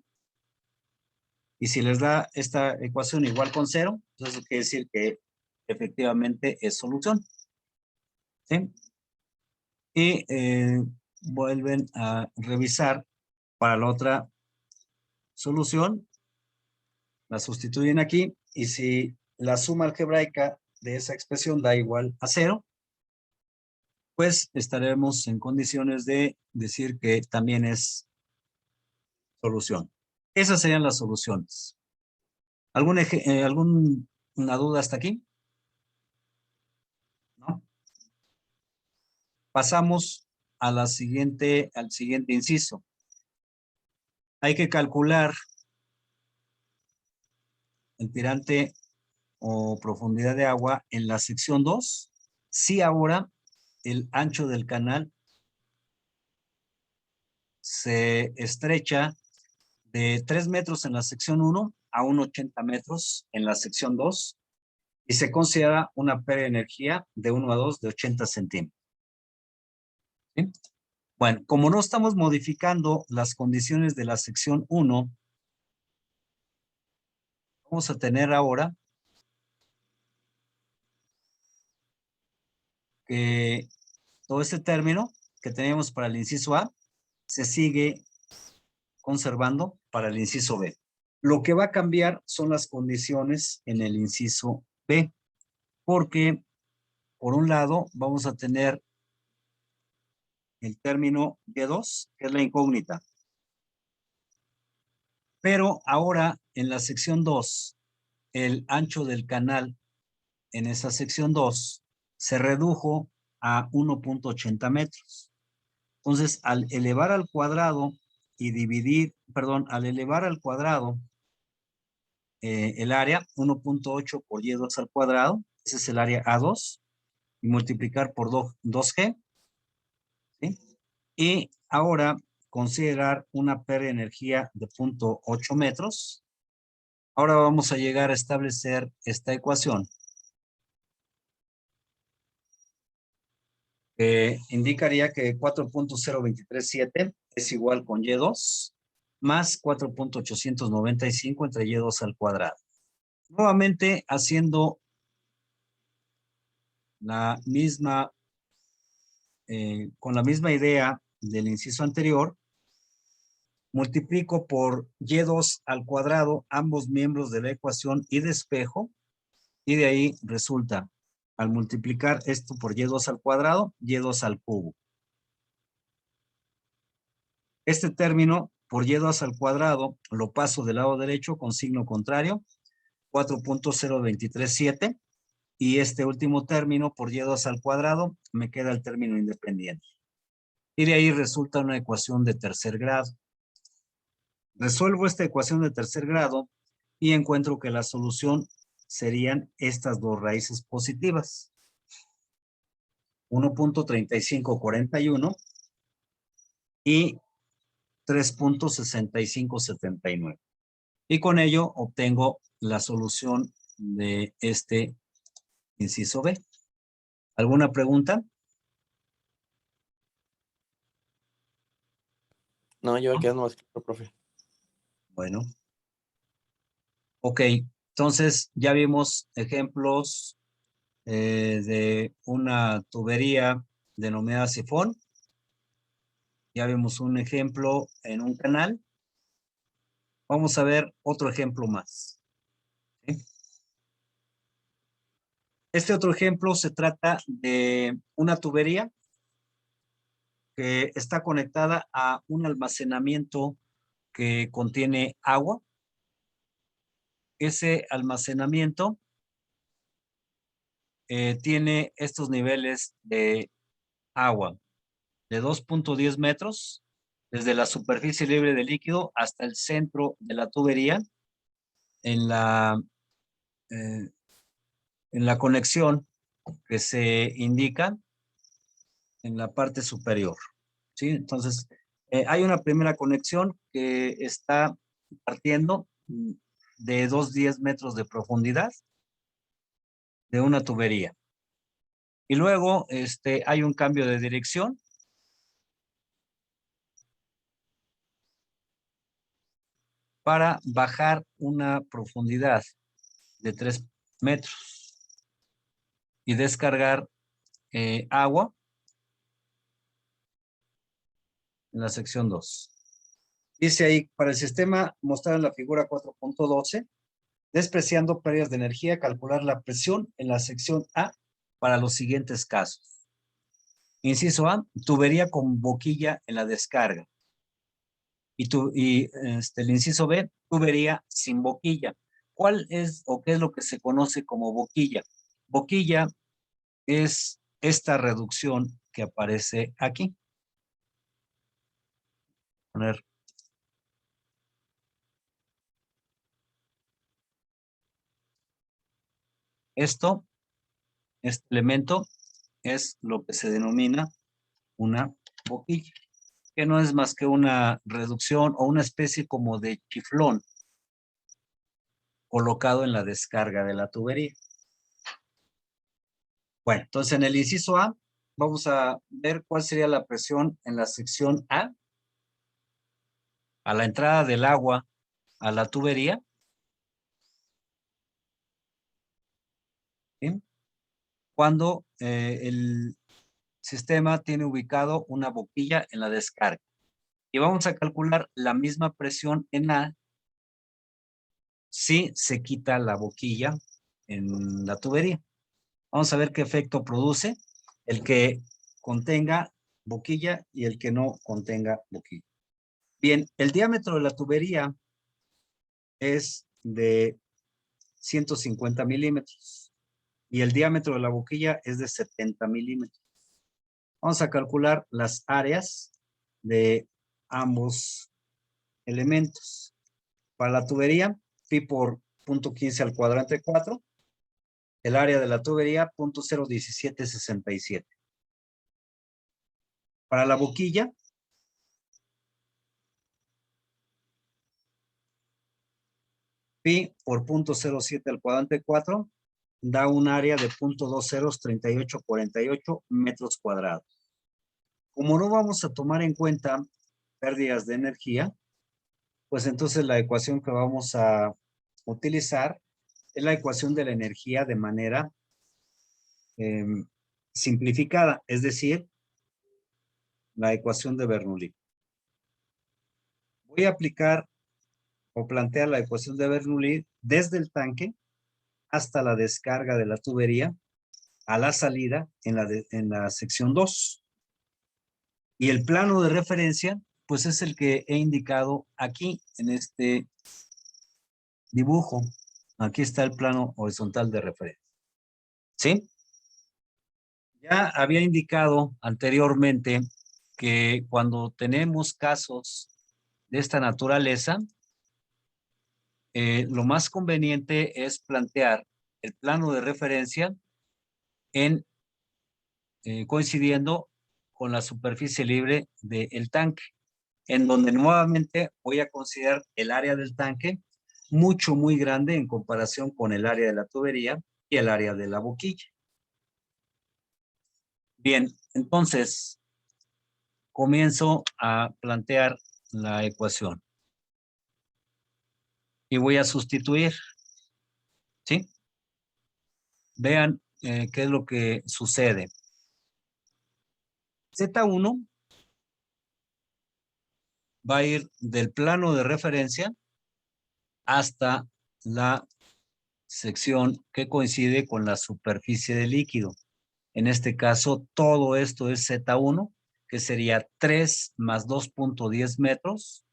y si les da esta ecuación igual con 0, entonces eso quiere decir que efectivamente es solución. ¿Sí? Y vuelven a revisar para la otra solución, la sustituyen aquí, y si la suma algebraica de esa expresión da igual a 0, pues estaremos en condiciones de decir que también es solución. Esas serían las soluciones. ¿Alguna duda hasta aquí? ¿No? Pasamos a al siguiente inciso. Hay que calcular el tirante o profundidad de agua en la sección 2, si ahora el ancho del canal se estrecha de 3 metros en la sección 1 a 1,80 metros en la sección 2 y se considera una pérdida de energía de 1 a 2 de 80 centímetros. ¿Sí? Bueno, como no estamos modificando las condiciones de la sección 1, vamos a tener ahora que todo este término que teníamos para el inciso A se sigue conservando para el inciso B. Lo que va a cambiar son las condiciones en el inciso B, porque por un lado vamos a tener el término B2, que es la incógnita. Pero ahora en la sección 2, el ancho del canal en esa sección 2 se redujo a 1,80 metros. Entonces, al elevar al cuadrado y dividir, perdón, al elevar al cuadrado el área 1,8 por y2 al cuadrado, ese es el área A2, y multiplicar por 2G, ¿sí? Y ahora considerar una pérdida de energía de 0,8 metros. Ahora vamos a llegar a establecer esta ecuación que indicaría que 4,0237 es igual con y2 más 4,895 entre y2 al cuadrado. Nuevamente haciendo la misma, con la misma idea del inciso anterior, multiplico por y2 al cuadrado ambos miembros de la ecuación y despejo, y de ahí resulta, al multiplicar esto por y2 al cuadrado, y2 al cubo. Este término por y2 al cuadrado lo paso del lado derecho con signo contrario, 4,0237, y este último término por y2 al cuadrado me queda el término independiente. Y de ahí resulta una ecuación de tercer grado. Resuelvo esta ecuación de tercer grado y encuentro que la solución serían estas dos raíces positivas. 1,3541 y 3,6579. Y con ello obtengo la solución de este inciso B. ¿Alguna pregunta? No, yo quedando más claro, profe. Bueno. Ok, entonces ya vimos ejemplos de una tubería denominada sifón. Ya vimos un ejemplo en un canal. Vamos a ver otro ejemplo más. ¿Sí? Este otro ejemplo se trata de una tubería que está conectada a un almacenamiento que contiene agua. Ese almacenamiento tiene estos niveles de agua de 2,10 metros desde la superficie libre de líquido hasta el centro de la tubería en la conexión que se indica en la parte superior. ¿Sí? Entonces, hay una primera conexión que está partiendo de 2,10 metros de profundidad de una tubería. Y luego hay un cambio de dirección. Para bajar una profundidad de 3 metros y descargar agua en la sección 2. Dice ahí, para el sistema mostrado en la figura 4,12, Despreciando pérdidas de energía, calcular la presión en la sección A para los siguientes casos. Inciso A, tubería con boquilla en la descarga. El inciso B, tubería sin boquilla. ¿Cuál es o qué es lo que se conoce como boquilla? Boquilla es esta reducción que aparece aquí. Poner. Este elemento es lo que se denomina una boquilla, que no es más que una reducción o una especie como de chiflón colocado en la descarga de la tubería. Bueno, entonces en el inciso A vamos a ver cuál sería la presión en la sección a la entrada del agua a la tubería. ¿Sí? Cuando el sistema tiene ubicado una boquilla en la descarga. Y vamos a calcular la misma presión en A si se quita la boquilla en la tubería. Vamos a ver qué efecto produce el que contenga boquilla y el que no contenga boquilla. Bien, el diámetro de la tubería es de 150 milímetros y el diámetro de la boquilla es de 70 milímetros. Vamos a calcular las áreas de ambos elementos. Para la tubería, pi por 0.15 al cuadrante 4, el área de la tubería 0.01767. Para la boquilla, pi por 0.07 al cuadrante 4 da un área de 0.203848 metros cuadrados. Como no vamos a tomar en cuenta pérdidas de energía, pues entonces la ecuación que vamos a utilizar es la ecuación de la energía de manera simplificada, es decir, la ecuación de Bernoulli. Voy a aplicar o plantear la ecuación de Bernoulli desde el tanque hasta la descarga de la tubería a la salida en la sección 2. Y el plano de referencia, pues es el que he indicado aquí en este dibujo. Aquí está el plano horizontal de referencia. ¿Sí? Ya había indicado anteriormente que cuando tenemos casos de esta naturaleza, lo más conveniente es plantear el plano de referencia en coincidiendo con la superficie libre del tanque, en donde nuevamente voy a considerar el área del tanque muy grande en comparación con el área de la tubería y el área de la boquilla. Bien, entonces comienzo a plantear la ecuación y voy a sustituir, ¿sí? Vean qué es lo que sucede. Z1 va a ir del plano de referencia hasta la sección que coincide con la superficie del líquido. En este caso, todo esto es Z1, que sería 3 más 2.10 metros.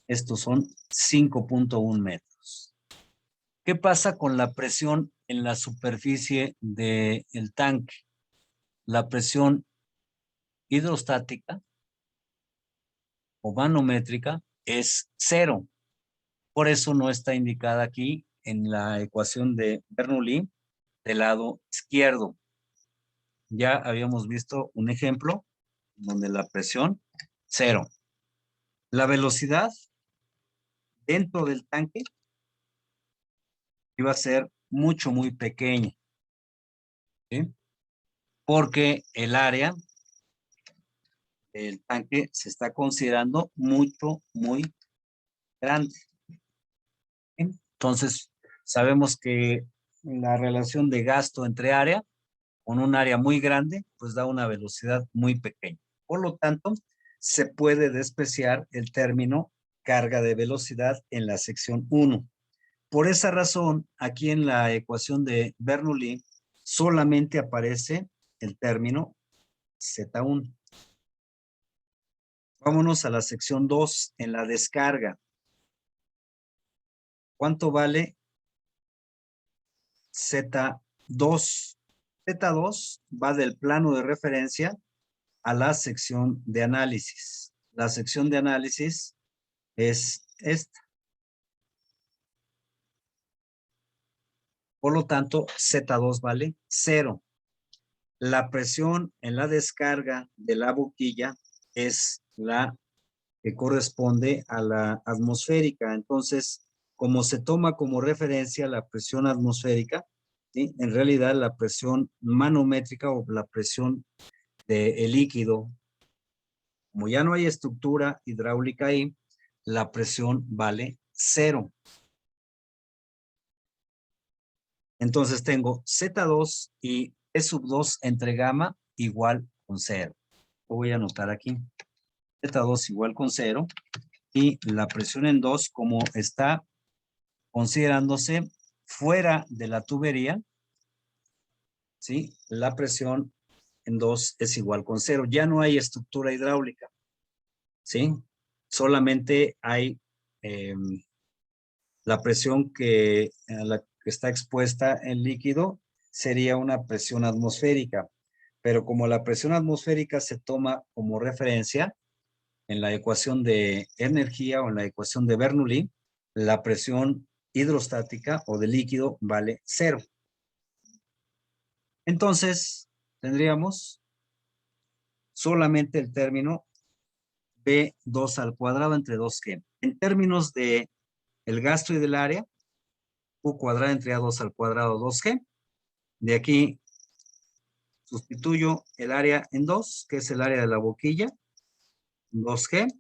Estos son 5.1 metros. ¿Qué pasa con la presión en la superficie del tanque? La presión hidrostática o manométrica es 0. Por eso no está indicada aquí en la ecuación de Bernoulli del lado izquierdo. Ya habíamos visto un ejemplo donde la presión 0. La velocidad dentro del tanque iba a ser muy pequeña, ¿sí? Porque el área del tanque se está considerando muy grande. ¿Sí? Entonces, sabemos que la relación de gasto entre área con un área muy grande, pues da una velocidad muy pequeña. Por lo tanto, se puede despreciar el término carga de velocidad en la sección 1. por esa razón, aquí en la ecuación de Bernoulli solamente aparece el término Z1. Vámonos a la sección 2, en la descarga. ¿Cuánto vale Z2? Z2 va del plano de referencia a la sección de análisis. La sección de análisis es esta. Por lo tanto, Z2 vale 0. La presión en la descarga de la boquilla es la que corresponde a la atmosférica. Entonces, como se toma como referencia la presión atmosférica, ¿sí? En realidad la presión manométrica o la presión del líquido, como ya no hay estructura hidráulica ahí, la presión vale 0. Entonces tengo Z2 y E sub 2 entre gamma igual con 0. Lo voy a anotar aquí. Z2 igual con 0. Y la presión en 2, como está considerándose fuera de la tubería, ¿sí? La presión en 2 es igual con 0. Ya no hay estructura hidráulica, ¿sí? Solamente hay la presión a la que está expuesta el líquido sería una presión atmosférica. Pero como la presión atmosférica se toma como referencia en la ecuación de energía o en la ecuación de Bernoulli, la presión hidrostática o de líquido vale 0. Entonces, tendríamos solamente el término B2 al cuadrado entre 2G. En términos de el gasto y del área, U cuadrado entre A2 al cuadrado 2G. De aquí sustituyo el área en 2, que es el área de la boquilla, 2G.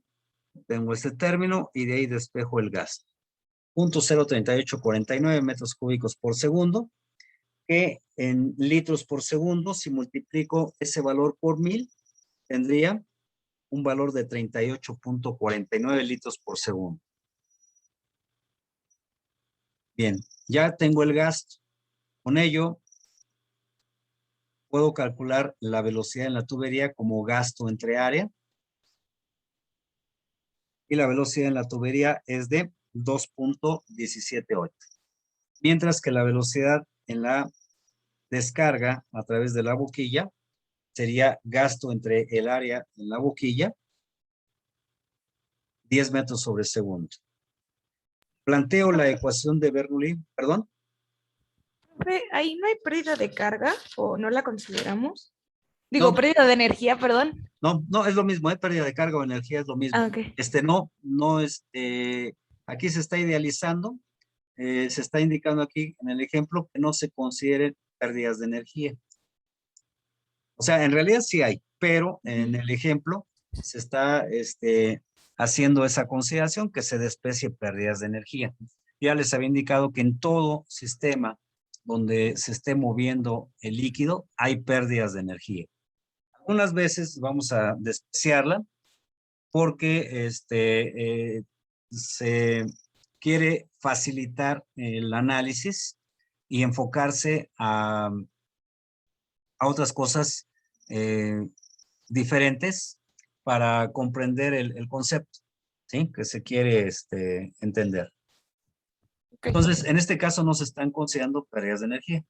Tengo este término y de ahí despejo el gasto. 0.03849 metros cúbicos por segundo, que en litros por segundo, si multiplico ese valor por 1000, tendría un valor de 38.49 litros por segundo. Bien, ya tengo el gasto. Con ello, puedo calcular la velocidad en la tubería como gasto entre área. Y la velocidad en la tubería es de 2.178. Mientras que la velocidad en la descarga a través de la boquilla sería gasto entre el área en la boquilla, 10 metros sobre segundo. Planteo la ecuación de Bernoulli, perdón. Profe, ahí no hay pérdida de carga o no la consideramos. Digo, No, pérdida de energía, perdón. no, es lo mismo, pérdida de carga o energía es lo mismo. Ah, ok. Aquí se está idealizando, se está indicando aquí en el ejemplo que no se consideren pérdidas de energía. O sea, en realidad sí hay, pero en el ejemplo se está haciendo esa consideración que se desprecie pérdidas de energía. Ya les había indicado que en todo sistema donde se esté moviendo el líquido hay pérdidas de energía. Algunas veces vamos a despreciarla porque se quiere facilitar el análisis y enfocarse a otras cosas diferentes para comprender el concepto, ¿sí? Que se quiere entender. Ok. Entonces, en este caso no se están considerando pérdidas de energía.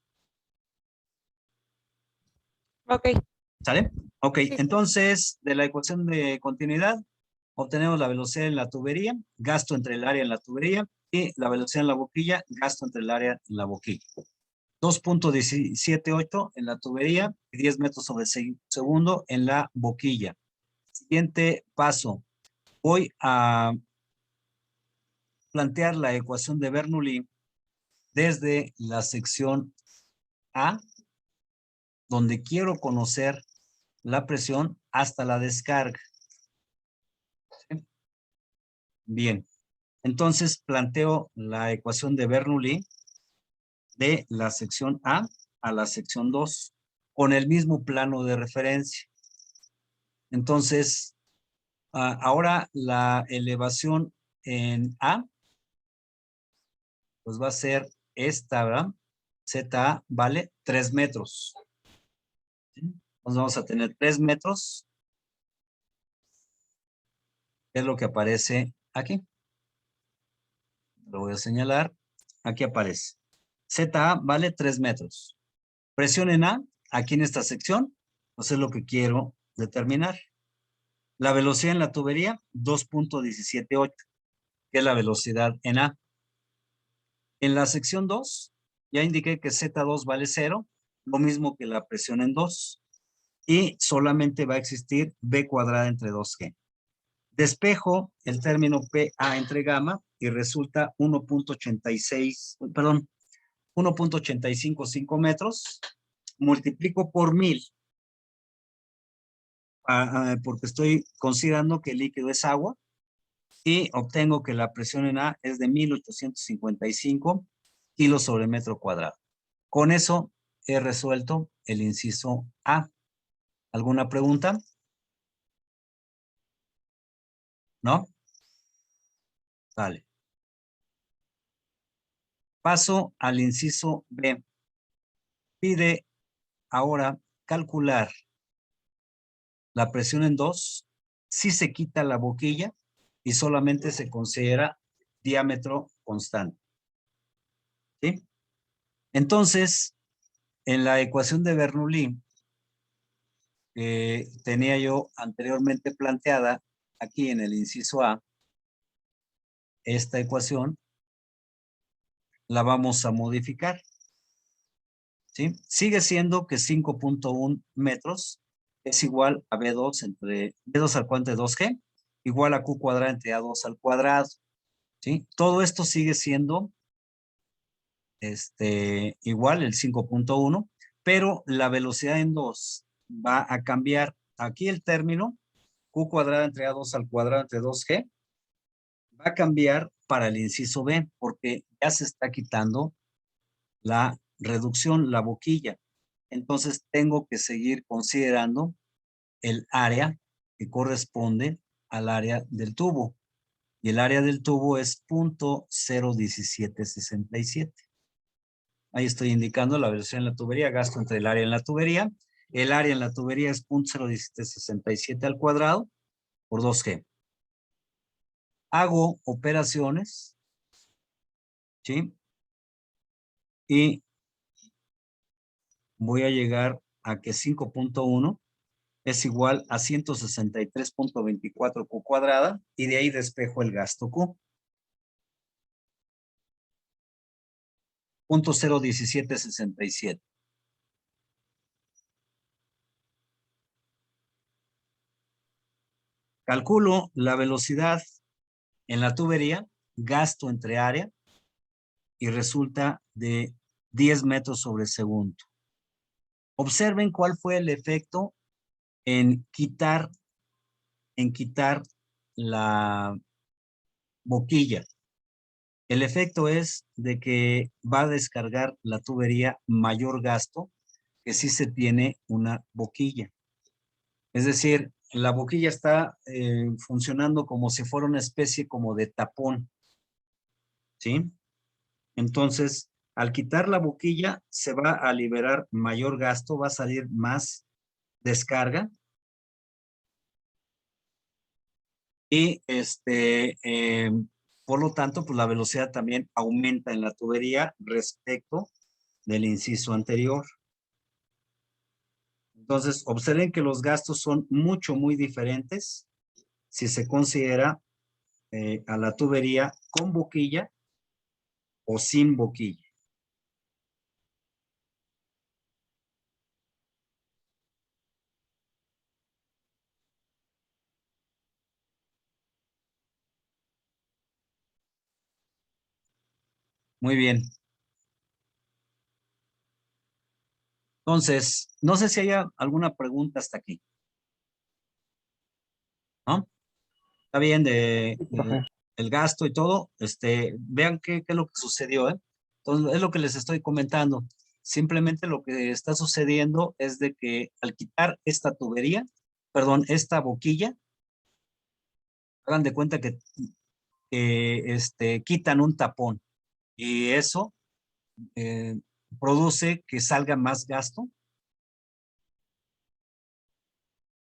Ok. ¿Sale? Ok, Sí. entonces de la ecuación de continuidad obtenemos la velocidad en la tubería, gasto entre el área en la tubería y la velocidad en la boquilla, gasto entre el área en la boquilla. 2.178 en la tubería y 10 metros sobre segundo en la boquilla. Siguiente paso. Voy a plantear la ecuación de Bernoulli desde la sección A, donde quiero conocer la presión hasta la descarga. ¿Sí? Bien, entonces planteo la ecuación de Bernoulli de la sección a la sección 2 con el mismo plano de referencia. Entonces, ahora la elevación en A, pues va a ser esta, ¿verdad? ZA vale 3 metros. ¿Sí? Entonces vamos a tener 3 metros. Es lo que aparece aquí. Lo voy a señalar. Aquí aparece. ZA vale 3 metros. Presión en A, aquí en esta sección, pues es lo que quiero determinar. La velocidad en la tubería, 2.178, que es la velocidad en A. En la sección 2, ya indiqué que Z2 vale 0, lo mismo que la presión en 2. Y solamente va a existir B cuadrada entre 2G. Despejo el término PA entre gamma y resulta 1.855 metros. Multiplico por 1000, porque estoy considerando que el líquido es agua, y obtengo que la presión en A es de 1855 kilos sobre metro cuadrado. Con eso he resuelto el inciso A. ¿Alguna pregunta? ¿No? Vale. Paso al inciso B. Pide ahora calcular la presión en 2, si se quita la boquilla y solamente se considera diámetro constante. ¿Sí? Entonces, en la ecuación de Bernoulli, tenía yo anteriormente planteada aquí en el inciso A, esta ecuación la vamos a modificar. ¿Sí? Sigue siendo que 5.1 metros es igual a B2 entre B2 al cuadrante de 2G, igual a Q cuadrado entre A2 al cuadrado. ¿Sí? Todo esto sigue siendo igual, el 5.1, pero la velocidad en 2 va a cambiar. Aquí el término Q cuadrado entre A2 al cuadrado entre 2G va a cambiar para el inciso B, porque ya se está quitando la reducción, la boquilla. Entonces tengo que seguir considerando el área que corresponde al área del tubo. Y el área del tubo es 0.01767. Ahí estoy indicando la velocidad en la tubería, gasto entre el área en la tubería. El área en la tubería es 0.01767 al cuadrado por 2G. Hago operaciones, ¿sí? Y voy a llegar a que 5.1 es igual a 163.24 Q cuadrada, y de ahí despejo el gasto Q. 0.01767. Calculo la velocidad en la tubería, gasto entre área, y resulta de 10 metros sobre segundo. Observen cuál fue el efecto en quitar la boquilla. El efecto es de que va a descargar la tubería mayor gasto que si se tiene una boquilla. Es decir, la boquilla está funcionando como si fuera una especie como de tapón. ¿Sí? Entonces, al quitar la boquilla, se va a liberar mayor gasto, va a salir más descarga. Y por lo tanto, pues la velocidad también aumenta en la tubería respecto del inciso anterior. Entonces, observen que los gastos son muy diferentes si se considera a la tubería con boquilla o sin boquilla. Muy bien. Entonces, no sé si haya alguna pregunta hasta aquí. ¿No? Está bien Profe. el gasto y todo. Vean qué es lo que sucedió, ¿eh? Entonces, es lo que les estoy comentando. Simplemente lo que está sucediendo es de que al quitar esta tubería, perdón, esta boquilla, hagan de cuenta que quitan un tapón. Y eso produce que salga más gasto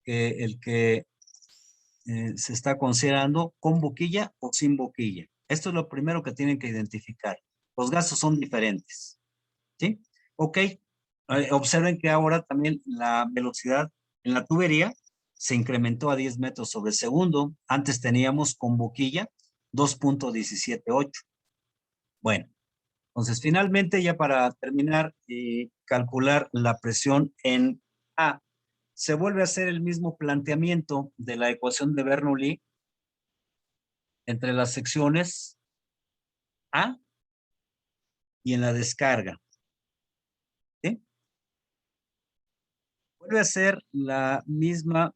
que el que se está considerando con boquilla o sin boquilla. Esto es lo primero que tienen que identificar. Los gastos son diferentes. ¿Sí? Ok. Observen que ahora también la velocidad en la tubería se incrementó a 10 metros sobre segundo. Antes teníamos con boquilla 2.178. Bueno, entonces finalmente ya para terminar y calcular la presión en A, se vuelve a hacer el mismo planteamiento de la ecuación de Bernoulli entre las secciones A y en la descarga. ¿Sí? Vuelve a ser la misma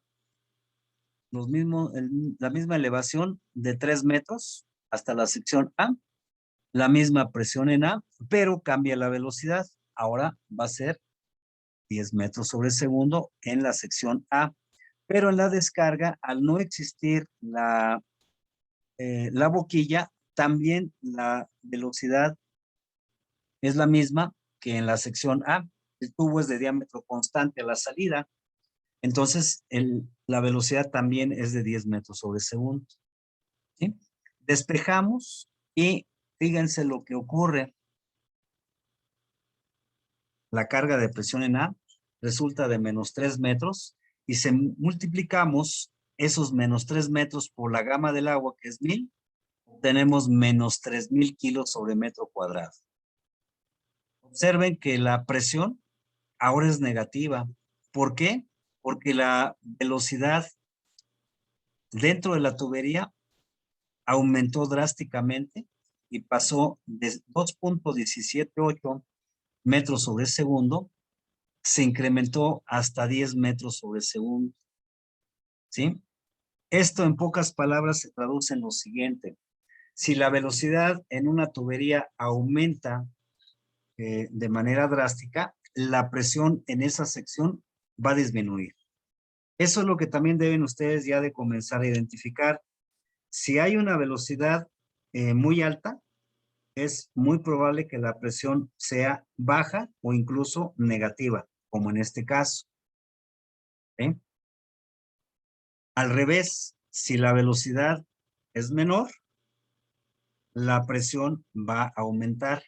la misma elevación de 3 metros hasta la sección A, la misma presión en A, pero cambia la velocidad. Ahora va a ser 10 metros sobre segundo en la sección A. Pero en la descarga, al no existir la boquilla, también la velocidad es la misma que en la sección A. El tubo es de diámetro constante a la salida. Entonces, la velocidad también es de 10 metros sobre segundo. ¿Sí? Despejamos y fíjense lo que ocurre. La carga de presión en A resulta de menos 3 metros y si multiplicamos esos menos 3 metros por la gama del agua, que es 1000, tenemos menos 3000 kilos sobre metro cuadrado. Observen que la presión ahora es negativa. ¿Por qué? Porque la velocidad dentro de la tubería aumentó drásticamente y pasó de 2.178 metros sobre segundo, se incrementó hasta 10 metros sobre segundo. ¿Sí? Esto en pocas palabras se traduce en lo siguiente. Si la velocidad en una tubería aumenta de manera drástica, la presión en esa sección va a disminuir. Eso es lo que también deben ustedes ya de comenzar a identificar. Si hay una velocidad muy alta, es muy probable que la presión sea baja o incluso negativa, como en este caso. ¿Sí? Al revés, si la velocidad es menor, la presión va a aumentar.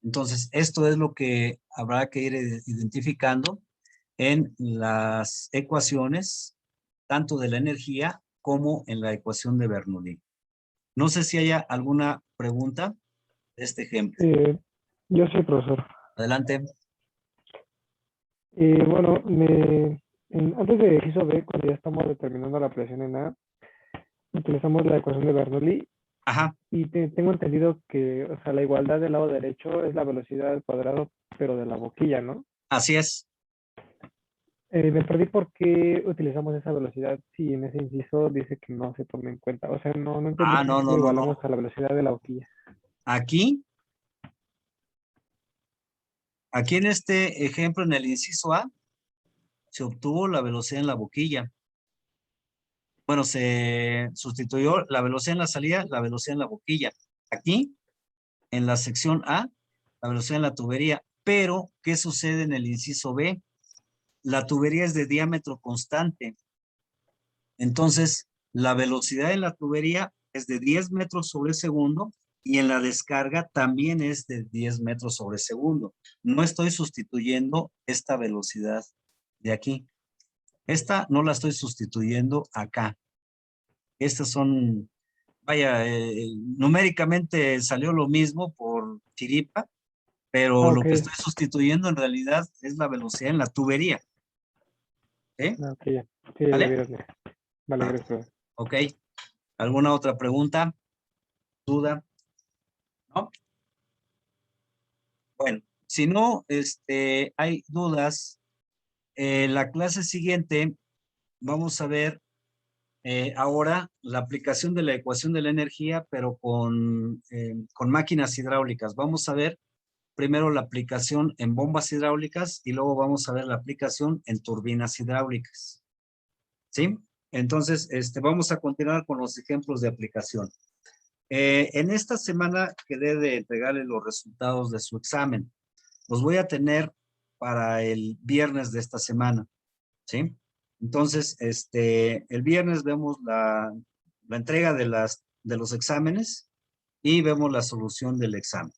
Entonces, esto es lo que habrá que ir identificando en las ecuaciones, tanto de la energía como en la ecuación de Bernoulli. No sé si haya alguna pregunta de este ejemplo. Yo sí, profesor. Adelante. Bueno, antes de ejercicio B, cuando ya estamos determinando la presión en A, utilizamos la ecuación de Bernoulli Ajá, y tengo entendido que, o sea, la igualdad del lado derecho es la velocidad al cuadrado, pero de la boquilla, ¿no? así es. Me perdí por qué utilizamos esa velocidad si en ese inciso dice que no se toma en cuenta. O sea, no entendí No, cómo no, no, igualamos no. a la velocidad de la boquilla. Aquí en este ejemplo, en el inciso A, se obtuvo la velocidad en la boquilla. Bueno, se sustituyó la velocidad en la salida, la velocidad en la boquilla. Aquí, en la sección A, la velocidad en la tubería. Pero, ¿qué sucede en el inciso B? La tubería es de diámetro constante. Entonces, la velocidad en la tubería es de 10 metros sobre segundo y en la descarga también es de 10 metros sobre segundo. No estoy sustituyendo esta velocidad de aquí. Esta no la estoy sustituyendo acá. Estas son, vaya, numéricamente salió lo mismo por chiripa, pero Ok, lo que estoy sustituyendo en realidad es la velocidad en la tubería. ¿Eh? ok, ya. Sí, ya ¿Vale? vieron. Vale, Ah, gracias, profesor. ok. ¿Alguna otra pregunta? ¿Duda? ¿No? Bueno, si no hay dudas, la clase siguiente vamos a ver ahora la aplicación de la ecuación de la energía, pero con máquinas hidráulicas. Vamos a ver primero la aplicación en bombas hidráulicas y luego vamos a ver la aplicación en turbinas hidráulicas. ¿Sí? Entonces, vamos a continuar con los ejemplos de aplicación. En esta semana quedé de entregarle los resultados de su examen. Los voy a tener para el viernes de esta semana, ¿sí? Entonces, el viernes vemos la entrega de los exámenes y vemos la solución del examen.